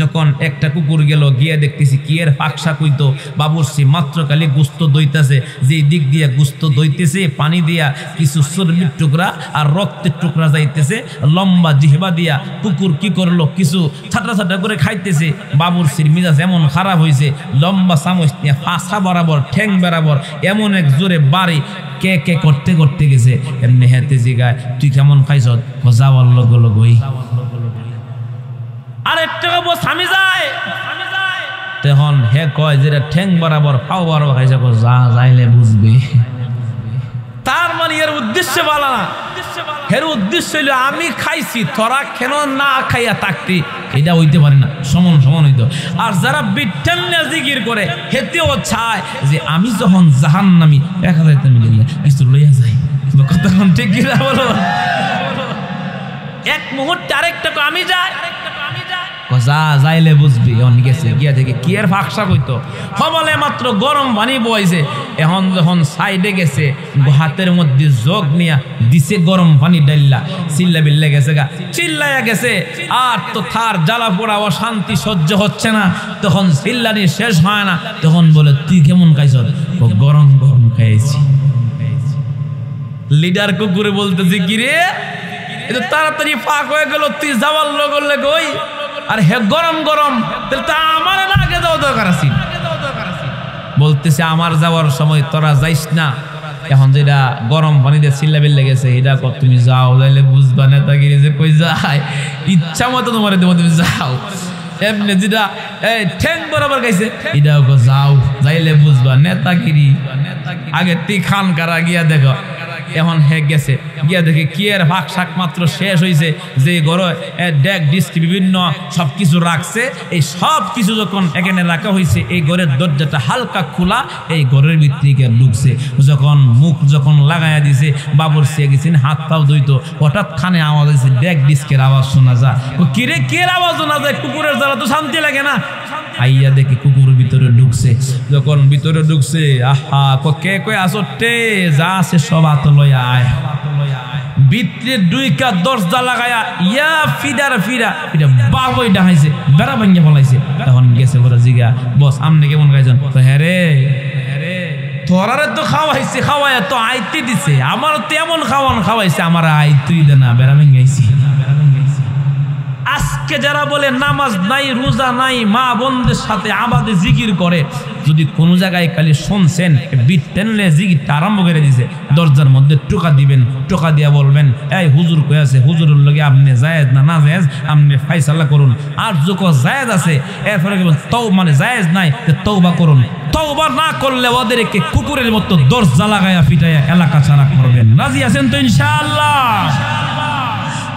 যখন একটা কুকুর গেল, গিয়ে দেখতেছি কি এর ফাঁকশাক হইতো। বাবুর্চি মাত্র খালি গুস্ত দইতেছে, যে দিক দিয়া গুস্ত দইতেছে পানি দিয়া কিছু চর্বির টুকরা আর রক্তের টুকরা যাইতেছে, লম্বা জিহবা দিয়া কুকুর কি করলো, কিছু ছাটা ছাটা করে খাইতেছে। বাবুর্চির মিজাজ এমন খারাপ হয়েছে, লম্বা চামচ নিয়ে ফাঁসা বরাবর ঠ্যাং বরাবর এমন এক জোরে বাড়ি কে কে করতে করতে গেছে। এমনি হেতে জিগায়, তুই কেমন খাইছ? যাওয়ার লগ লগই আর একটা স্বামী যায়। তখন হে কয় যে ঠ্যাং বরাবর পাও বরাবর খাইছে, যা যাইলে বুঝবে। তার মানে এর উদ্দেশ্য বলা না, এর উদ্দেশ্য হইল আমি খাইছি, তোরা কেন না খাইয়া থাকতি? এটা হইতে পারে না, সমান সমান হইতো। আর যারা বিঠান্না জিকির করে হেতেও চায় যে আমি যখন জাহান্নামী 1000 মিলে কিছু লইয়া যাই। কতক্ষণ ঠিক কিনা বলো? এক মুহূর্তে আরেকটা আমি যাই, যা যাইলে বুঝবি। এখন গেছে গিয়া দেখে কি এর ফাঁকশা কইতো, হবলে মাত্র গরম পানি বইছে। এখন যখন সাইডে গেছে, হাতের মধ্যে জগ নিয়া দিছে গরম পানি ডাইল্লা, চিল্লা বিল্লা গেছে গা, চিল্লাইয়া গেছে। আর তো থার জ্বালা পোড়া অশান্তি সহ্য হচ্ছে না, তখন চিল্লানি শেষ হয় না। তখন বলে, তুই কেমন খাইছ? গরম গরম খাইছি। লিডার কুকুরে বলতেছি, কি রে এটা তাড়াতাড়ি ফাঁক হয়ে গেল, তুই যাওয়ার লগলে গই আর হে গরম গরম, তাহলে তা আমার না আগে যাওয়া দরকার আছে। বলতেছে, আমার যাওয়ার সময় তোরা যাইস না, এখন যেটা গরম পানি দিয়ে চিল্লাবিল লেগেছে এটা কত তুমি যাও যাইলে বুঝবা নেতাগিরি যে কই যায় ইচ্ছা মতো তোমার তুমি যাও এমনি যেটা ঠ্যাং বরাবর গাইছে এটাও যাও যাইলে বুঝবা নেতাগিরি আগে তি খান কারা গিয়া দেখো এখন হে গেছে গিয়া দেখে কি এর ভাগ শাক মাত্র শেষ হয়েছে যে ঘরে ডেক ডিস্ক বিভিন্ন সব কিছু রাখছে এই সব কিছু যখন এখানে রাখা হয়েছে এই ঘরের দরজাটা হালকা খোলা এই ঘরের ভিতরে ঢুকছে যখন মুখ যখন লাগাইয়া দিছে বাবুর সে গেছেন হাত পাও ধুইতো হঠাৎ খানে আওয়াজ হয়েছে ডেক ডিস্কের আওয়াজ শোনা যায় কিরে কের আওয়াজ শোনা যায় কুকুরের জ্বালা তো শান্তি লাগে না আইয়া দেখি কুকুর ভিতরে ঢুকছে যখন ভিতরে ঢুকছে আহা কে কই আসতে যা আছে সব হাত লইয়া আয় ভিতরে দুইকা দরজা লাগায়া ইয়া ফিডার ফিরা এটা বাবই ডাহাইছে বেড়া ভাঙ্গে ফলাইছে তখন গেছে বড় জিগা বস আমনে কেমন গাইছেন তো হ্যাঁ রে তোরারে তো খাওয়াইছে খাওয়াইয়া তো আইতে দিছে আমার তো এমন খাওয়ান খাওয়াইছে আমার আইতেই দে না বেড়া ভাঙ্গে আইছি আজকে যারা বলে নামাজ নাই রোজা নাই মা বোনদের সাথে আবাদে জিকির করে যদি কোনো জায়গায় খালি শুনছেন বিট টেনলে জিকিরটা আরম্ভ করে দিছে দরজার মধ্যে টোকা দিবেন টোকা দিয়া বলবেন এই হুজুর কই আছে হুজুরের লগে আপনি জায়েজ না জায়েজ আপনি ফায়সালা করুন আর যখন জায়েজ আছে এরপরে বলবেন তাও মানে জায়েজ নাই তওবা করুন তওবা না করলে ওদেরকে কুকুরের মতো দরজা লাগায়া পিটায়া এলাকা ছাড়া করবেন রাজি আছেন তো ইনশাআল্লাহ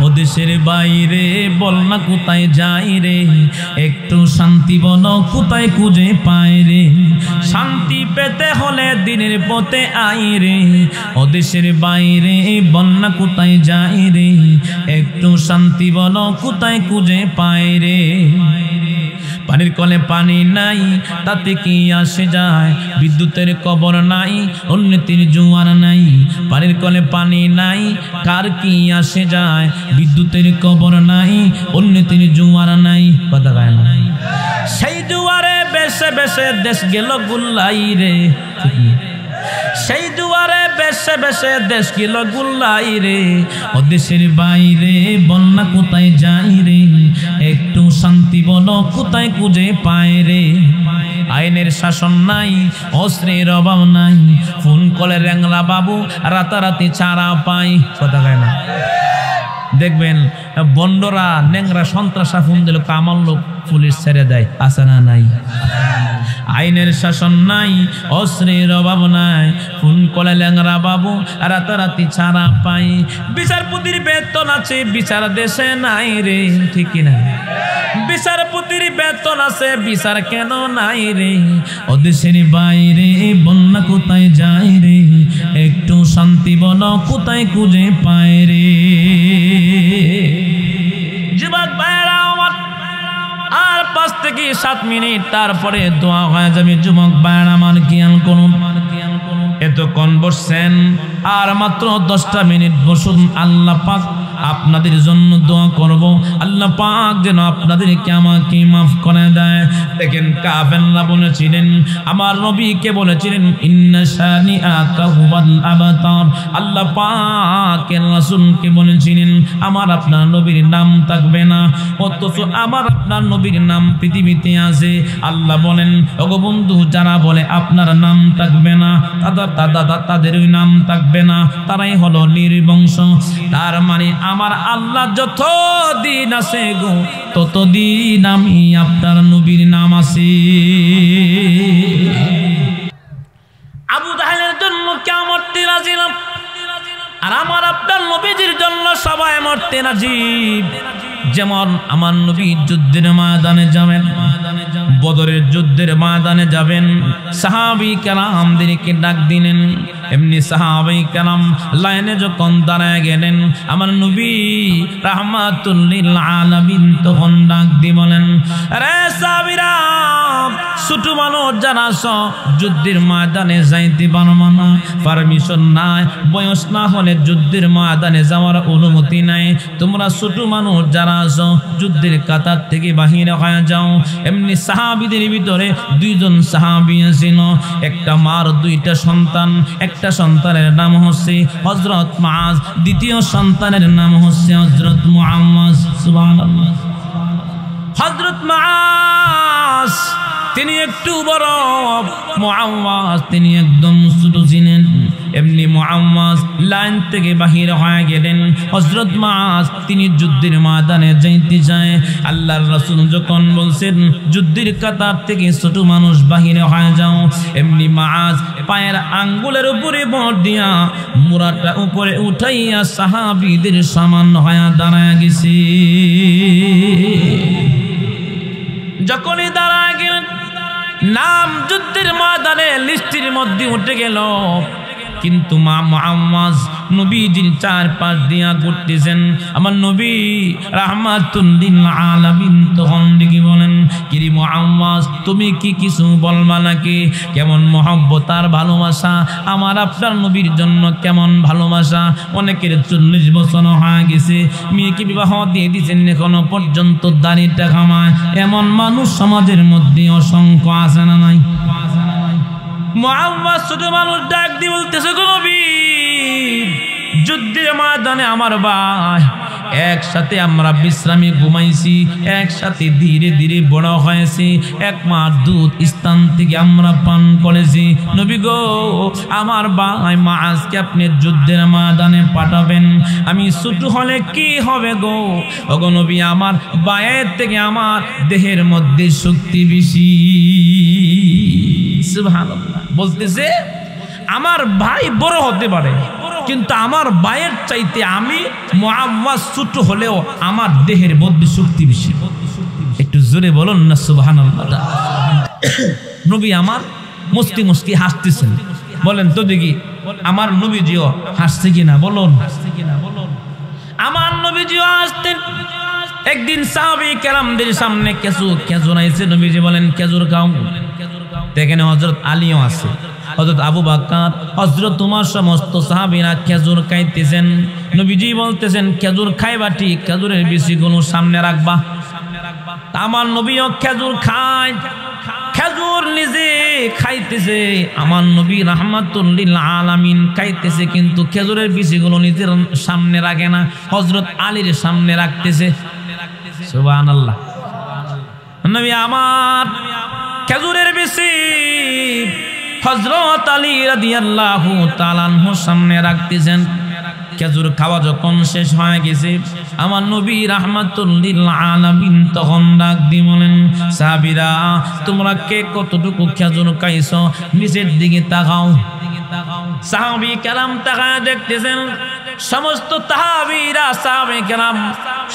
ও দেশের বাইরে বল না কোথায় যাই রে একটু শান্তি বল কোথায় খুঁজে পাই রে শান্তি পেতে হলে দিনের পথে আই রে ও দেশের বাইরে বল না কোথায় যাই রে একটু শান্তি বল কোথায় খুঁজে পাই রে পানির কলে পানি নাই তাতে কি আসে যায় বিদ্যুতের কবর নাই উন্নতির জোয়ার নাই পানির কলে পানি নাই কার কি আসে যায় বিদ্যুতের কবর নাই উন্নতির জোয়ার নাই কথা গায় না সেই জোয়ারে বেশে বেশে দেশ গেল গুল্লাই রে সেই জোয়ারে বেশে বেশে দেশ গেল গুল্লাই রে ও দেশের বাইরে বন্যা কোথায় যাই রে একটু শান্তি বলো কোথায় খুঁজে পায় রে আইনের শাসন নাই অস্ত্রের অভাব নাই ফোন কলে রেংলা বাবু রাতারাতি ছাড়া পাই কথা গায় না দেখবেন বন্ডরা নেংরা সন্ত্রাসা ফোন দিল কামাল লোক পুলিশ ছেড়ে দেয় আছে না নাই আইনের শাসন নাই অস্ত্রের অভাব নাই ফোন কলে ল্যাংরা বাবু রাতারাতি ছাড়া পাই বিচারপতির বেতন আছে বিচার দেশে নাই রে ঠিক না বিচারপতির বেতন আছে বিচার কেন নাই রে ও দেশের বাইরে বন্যা কোথায় যায় রে একটু শান্তি বল কোথায় খুঁজে পায় রে যুবক ভাইরা আমার আর 5 থেকে 7 মিনিট তারপরে দোয়া হয়ে যাবে যুবক ভাইরা আমার জ্ঞান করুন এতক্ষণ বসছেন আর মাত্র 10টা মিনিট বসুন আল্লাহ পাক আপনাদের জন্য দোয়া করব আল্লাহ পাক যেন আপনাদেরকে আমাকে মাফ করে দেয় দেখেন কাফেররা বলেছিলেন আমার নবীকে বলেছিলেন ইন্না শানিআকা হুয়াল আবতার আল্লাহ পাকের রাসূলকে বলেছিলেন আমার আপনার নবীর নাম থাকবে না অথচ আমার আপনার নবীর নাম পৃথিবীতে আছে আল্লাহ বলেন ওগো বন্ধু যারা বলে আপনার নাম থাকবে না তাদের ওই নাম থাকবে না তারাই হলো নির্বংশ তার মানে আমার আল্লাহ যতদিন আছে গো ততদিন আমি আপনার নবীর নাম আছে আবু জাহেলের জন্য কেউ মরতে রাজি না আর আমার আপনার নবীজির জন্য সবাই মরতে রাজি যেমন আমার নবী যুদ্ধের ময়দানে যাবেন বদরের যুদ্ধের ময়দানে যাবেন সাহাবী কেরামদেরকে ডাক দিলেন এমনি সাহাবী কেরাম লাইনে যখন দাঁড়ায় গেলেন আমার নবী রাহমাতুল লিল আলামিন তখন ডাক দিয়ে বলেন রে সাহাবীরা ছোট মানুষ যারা যুদ্ধের ময়দানে যাইতে পারবো না পারমিশন নাই বয়স না হলে যুদ্ধের ময়দানে যাওয়ার অনুমতি নাই তোমরা ছোট মানুষ যারা যুদ্ধের কাতার থেকে বাহির হয়ে যাও এমনি সাহাবীদের ভিতরে 2 জন সাহাবী ছিল একটা মার 2টা সন্তান একটা সন্তানের নাম হচ্ছে হযরত মুআজ দ্বিতীয় সন্তানের নাম হচ্ছে হযরত মুহাম্মদ সুবহানাল্লাহ হযরত মুআজ তিনি একটু বড় মুআওয়াজ তিনি একদম ছোট ছিলেন এমনি মুআওয়াজ লাইন থেকে বাহির হয়ে গেলেন। হযরত মুআজ তিনি যুদ্ধের ময়দানে যাইতে যায়। আল্লাহর রাসূল যখন বলছেন যুদ্ধের কাতার থেকে ছোট মানুষ বাহিরে হয়ে যাও, এমনি মুআজ পায়ের আঙ্গুলের উপরে ভর দিয়া মুরাটা উপরে উঠাইয়া সাহাবীদের সামান হয়ে দাঁড়ায় গেছে। যখনই দাঁড়ায় গেলেন নাম যুদ্ধের ময়দানে লিস্টির মধ্যে উঠে গেল, কিন্তু মুআওয়াজ নবীজির চারপাশ দিয়া ঘুরতেছেন। আমার নবী রাহমাতুল লিল আলামিন তখন দেখি বলেন, কিরে মুআওয়াজ তুমি কি কিছু বলবা নাকি? কেমন মহব্বত আর ভালোবাসা আমার আপনার নবীর জন্য, কেমন ভালোবাসা। অনেকের 40 বছর হয়ে গেছে, মেয়েকে বিবাহ দিয়ে দিয়েছেন, এখনো পর্যন্ত দাড়িটা কামায়, এমন মানুষ সমাজের মধ্যে অসংখ্য আছে না নাই? মুআওয়াজ ছোট মানুষ ডাক দিয়ে বলতেছে, গো নবী যুদ্ধের ময়দানে আমার ভাই একসাথে আমরা বিশ্রামে ঘুমাইছি, একসাথে ধীরে ধীরে বড় হয়েছি, এক মাস দুধ স্থান থেকে আমরা পান করেছি। নবী গো আমার ভাই মুআজকে আপনি যুদ্ধের ময়দানে পাঠাবেন, আমি ছোট হলে কি হবে গো? ওগো নবী আমার ভাইয়ের থেকে আমার দেহের মধ্যে শক্তি বেশি। সুবহানাল্লাহ। বলতেছে আমার ভাই বড় হতে পারে, কিন্তু আমার ভাইয়ের চাইতে আমি মুআওয়াজ ছোট হলেও আমার দেহের মধ্যে শক্তি বেশি। একটু জোরে বলুন না সুবহানাল্লাহ। নবী আমার মুস্কি মুস্কি হাসতেছেন। বলেন তো দেখি আমার নবীজিও হাসছে কিনা বলুন। আমার নবীজিও হাসতেন। একদিন সাহাবী কেরামদের সামনে খেজুর আইছে। নবীজি বলেন খেজুর খাও। এখানে হযরত আলীও আছে, হযরত আবু বকর, হযরত উমর, সমস্ত সাহাবীরা খেজুর খাইতেছেন। নবীজি বলতেছেন খেজুর খাইবা ঠিক, খেজুরের বিচিগুলো সামনে রাখবা। আমার নবীও খেজুর খায়, খেজুর নিজে খাইতেছে। আমার নবী রাহমাতুল লিল আলামিন খাইতেছে, কিন্তু খেজুরের বিচিগুলো নিজের সামনে রাখে না, হযরত আলীর সামনে রাখতেছে। সুবহানাল্লাহ। নবী আমার খেজুরের বিচি হযরত আলী রাদিয়াল্লাহু তাআলা আনহুর সামনে রাখতেছেন। খেজুর খাওয়া যখন শেষ হয়ে গেছে, আমার নবী রাহমাতুল লিল আলামিন তখন ডাক দিয়ে বলেন, সাহাবীরা তোমরা কে কতটুকু খেজুর খাইছো নিচের দিকে তাকাও। সাহাবী কেরাম তাকায় দেখতেছেন সমস্ত তাহাবীরা সাহাবে কেরাম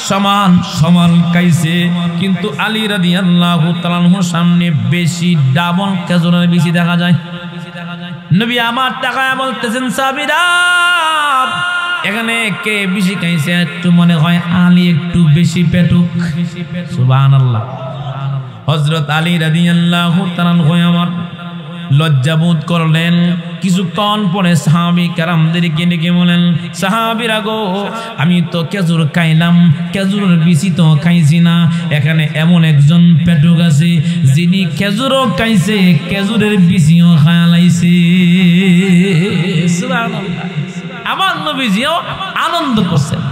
সমান সমান খাইছে, কিন্তু আলী রাদিয়াল্লাহু তাআলা আনহুর সামনে বেশি ডাবল খেজুরের বেশি দেখা যায়। নবী আমার তাকায় বলতেছেন, সাহাবীরা এখানে কে বেশি খাইছে? একটু মনে হয় আলী একটু বেশি পেটুক। সুবহানাল্লাহ। হযরত আলী রাদিয়াল্লাহু তাআলা আনহু আমার লজ্জাবোধ করলেন। কিছুক্ষণ পরে সাহাবী কেরামদেরকে ডেকে বলেন, সাহাবীরা গো আমি তো খেজুর খাইলাম, খেজুরের বিচি তো খাইছি না। এখানে এমন একজন পেটুক আছে যিনি খেজুরও খাইছে, খেজুরের বিচিও খাইলাইছে। সুবহানাল্লাহ। আমার নবীজিও আনন্দ করছেন।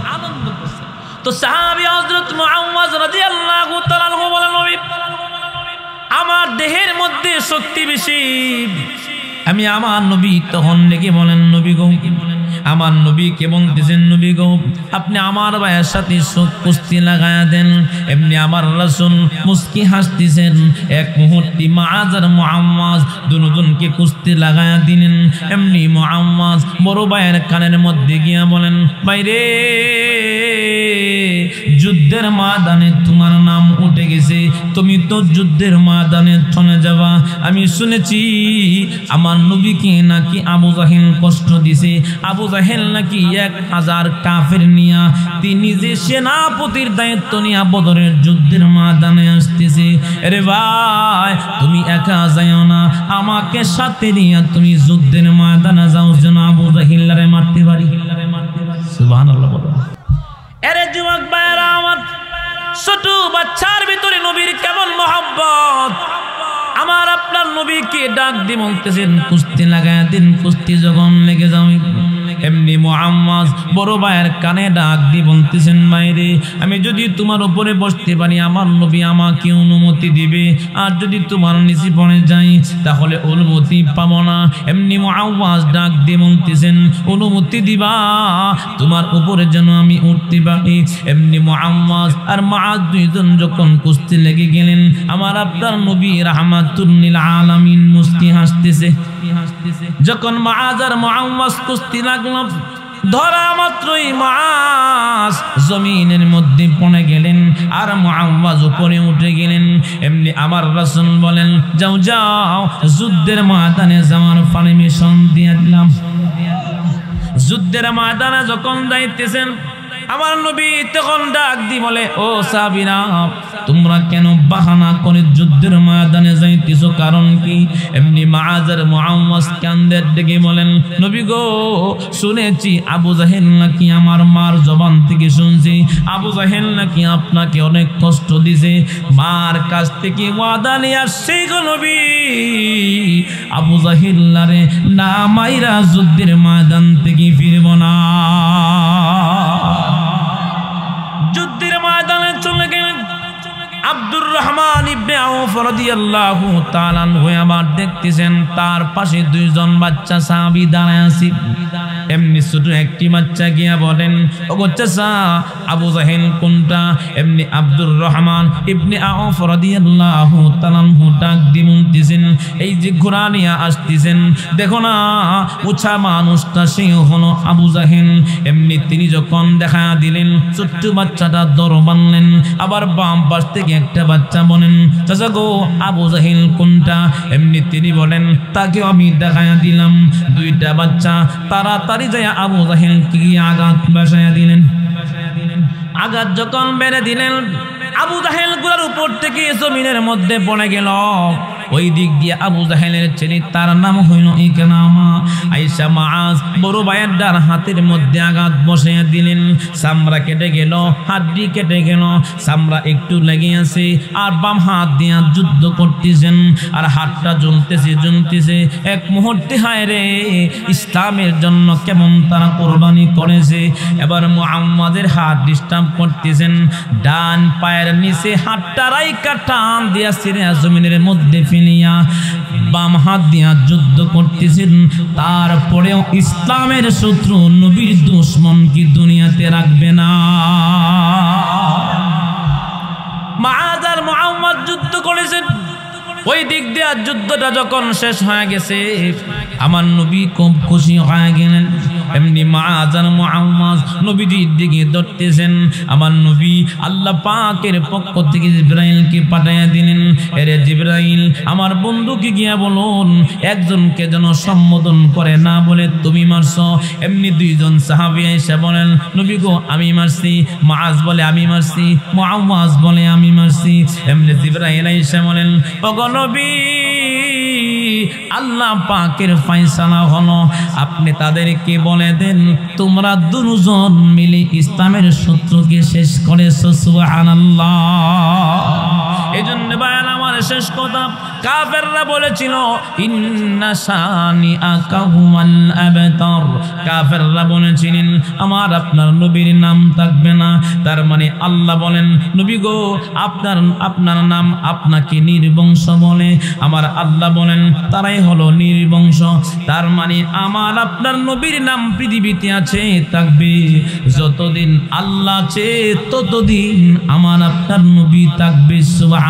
তো সাহাবী হযরত মুআওয়াজ রাদিয়াল্লাহু তাআলা আনহু বলেন, নবী আমার দেহের মধ্যে শক্তি বেশি। আমি আমার নবী তখন ডেকে বলেন, নবী গো আমার নবীকে বলতেছেন, নবী গো আপনি আমার ভাইয়ের সাথে কুস্তি লাগায়া দেন। এমনি আমার রাসূল মুস্কি হাসতেছেন। এক মুহূর্তে মুআজ আর মুআওয়াজ দুজনকে কুস্তি লাগায়া দিলেন। এমনি মুআওয়াজ বড় ভাইয়ের কানের মধ্যে গিয়া বলেন, ভাইরে যুদ্ধের ময়দানে তোমার নাম উঠে গেছে, তুমি তো যুদ্ধের ময়দানে চলে যাবা। আমি শুনেছি আমার নবীকে নাকি আবু জাহেল কষ্ট দিছে। আবু জাহেল নাকি 1000 কাফের নিয়া তিনি যে সেনাপতির দায়িত্ব নিয়া বদরের যুদ্ধের ময়দানে আসতেছে। আরে ভাই তুমি একা যাও না, আমাকে সাথে নিয়া তুমি যুদ্ধের ময়দানে যাও, যেন আবু জাহেলরে মারতে পারি। সুবহানাল্লাহ। এরে যুবক ভাইরা আমার, ছোট বাচ্চার ভিতরে নবীর কেমন মহব্বত। আমার আপনার নবীকে ডাক দিয়ে বলতেছেন কুস্তি লাগায় দিন, কুস্তি যখন লেগে যাও এমনি মুআওয়াজ বড় ভাইয়ের কানে ডাক দিয়ে বলতেছেন, ভাইরে আমি যদি তোমার উপরে বসতে পারি আমার নবী আমাকে অনুমতি দিবে, আর যদি তোমার নিচে পড়ে যাই তাহলে অনুমতি পাবো না। এমনি মুআওয়াজ ডাক দিয়ে বলতেছেন, অনুমতি দিবা তোমার উপরে যেন আমি উঠতে পারি। এমনি মুআওয়াজ আর মুআজ দুইজন যখন কুস্তি লেগে গেলেন, আমার আপনার নবী রাহমাতুল লিল আলামিন মুস্কি হাসতেছে। যখন মুআজ আর মুআওয়াজ কুস্তি লাগলো, ধরা মাত্রই মুআজ জমিনের মধ্যে পড়ে গেলেন আর মুআওয়াজ উপরে উঠে গেলেন। এমনি আমার রাসূল বলেন, যাও যাও যুদ্ধের ময়দানে যাওয়ার পারমিশন দিয়ে দিলাম। যুদ্ধের ময়দানে যখন যাইতেছেন আমার নবী তখন ডাক দি বলে, ও সাহাবীরা তোমরা কেন বাহানা করে যুদ্ধের ময়দানে যাইতেছো, কারণ কি? এমনি মুআজ আর মুআওয়াজ কান্দের ডেকে বলেন, নবী গো শুনেছি আবু জাহেল নাকি, আমার মার জবান থেকে শুনছি আবু জাহেল নাকি আপনাকে অনেক কষ্ট দিছে, মার কাছ থেকে ওয়াদা নিয়ে আসছে গো নবী আবু জাহেলারে না মাইরা যুদ্ধের ময়দান থেকে ফিরব না। যুদ্ধের ময়দানে চলে গেলেন। আব্দুর রহমান ইবনে আউফ রাদিয়াল্লাহু তাআলা আনহু আবার দেখতেছেন তার পাশে দুইজন বাচ্চা সাহাবী দাঁড়ায় আছে। এমনি ছোট একটি বাচ্চা গিয়া বলেন, ওগো চাচা আবু জাহেল কোনটা? এমনি আব্দুর রহমান ইবনে আউফ রাদিয়াল্লাহু তাআলা আনহু ডাক দিয়ে বলতেছেন, এই যে ঘোড়া নিয়ে আসতেছেন দেখো না উঁচা মানুষটা, সে হলো আবু জাহেল। এমনি তিনি যখন দেখা দিলেন ছোট্ট বাচ্চাটা দর বানলেন, আবার বাম পাশ থেকে একটা বাচ্চা বলেন, চাচা গো আবু জাহেল কোনটা? এমনি তিনি বলেন, তাকে আমি দেখায়া দিলাম। দুইটা বাচ্চা তাড়াতাড়ি যায় আবু জাহেল কি আঘাত বসায়া দিলেন। আঘাত যখন বেড়ে দিলেন আবু জাহেল গুলার উপর থেকে জমিনের মধ্যে পড়ে গেল। ওই দিক দিয়ে আবু জাহেলের ছেলে, তার নাম হইল ইকরামা। আয়েশা মুআজ বড় ভাইয়ের ডান হাতের মধ্যে আঘাত বসাইয়া দিলেন। চামড়া কেটে গেল, হাড্ডি কেটে গেল, চামড়া একটু লেগে আছে, আর বাম হাত দিয়ে যুদ্ধ করতেছেন, আর হাতটা জ্বলতেছে। এক মুহূর্তে হায় রে ইসলামের জন্য কেমন তারা কোরবানি করেছে। এবার মুহাম্মাদের হাত ডিস্টার্ব করতেছেন, ডান পায়ের নিচে হাতটা রাইকা টান দিয়া ছিঁড়ে জমিনের মধ্যে ফেলিয়া বাম হাত দিয়া যুদ্ধ করতেছেন। তারপরেও ইসলামের শত্রু নবীর দুশমন কি দুনিয়াতে রাখবে না? মুআজ আর মুআওয়াজ যুদ্ধ করেছেন। ওই দিক দিয়ে যুদ্ধটা যখন শেষ হয়ে গেছে আমার নবী খুব খুশি হয়ে গেলেন। এমনি মুআজ আর মুআওয়াজ নবীজির দিকে ধরতেছেন। আমার নবী আল্লাহ পাকের পক্ষ থেকে জিবরাইলকে পাঠাইয়া দিলেন, এরে জিবরাইল আমার বন্ধুকে গিয়া বলুন একজনকে যেন সম্বোধন করে না বলে তুমি মারছো। এমনি দুইজন সাহাবী এসে বলেন, নবী গো আমি মারছি। মুআজ বলে আমি মারছি, মুআওয়াজ বলে আমি মারছি। এমনি জিবরাইল এসে বলেন, ওগো নবী আল্লাহ পাকের ফয়সালা হলো, আপনি তাদেরকে বলে দেন তোমরা দুজন মিলে ইসলামের শত্রুকে শেষ করেছো। সুবহানাল্লাহ। এজন্য বায়ান আমার শেষ কথা, কাফেররা বলেছিল ইন্না শানিআকা হুয়াল আবতার। কাফেররা বলেছিলেন আমার আপনার নবীর নাম থাকবে না। তার মানে আল্লাহ বলেন, নবী গো আপনার নাম আপনাকে নির্বংশ বলে। আমার আল্লাহ বলেন তারাই হলো নির্বংশ। তার মানে আমার আপনার নবীর নাম পৃথিবীতে আছে থাকবে, যতদিন আল্লাহ আছে ততদিন আমার আপনার নবী থাকবে। সুবহানাল্লাহ।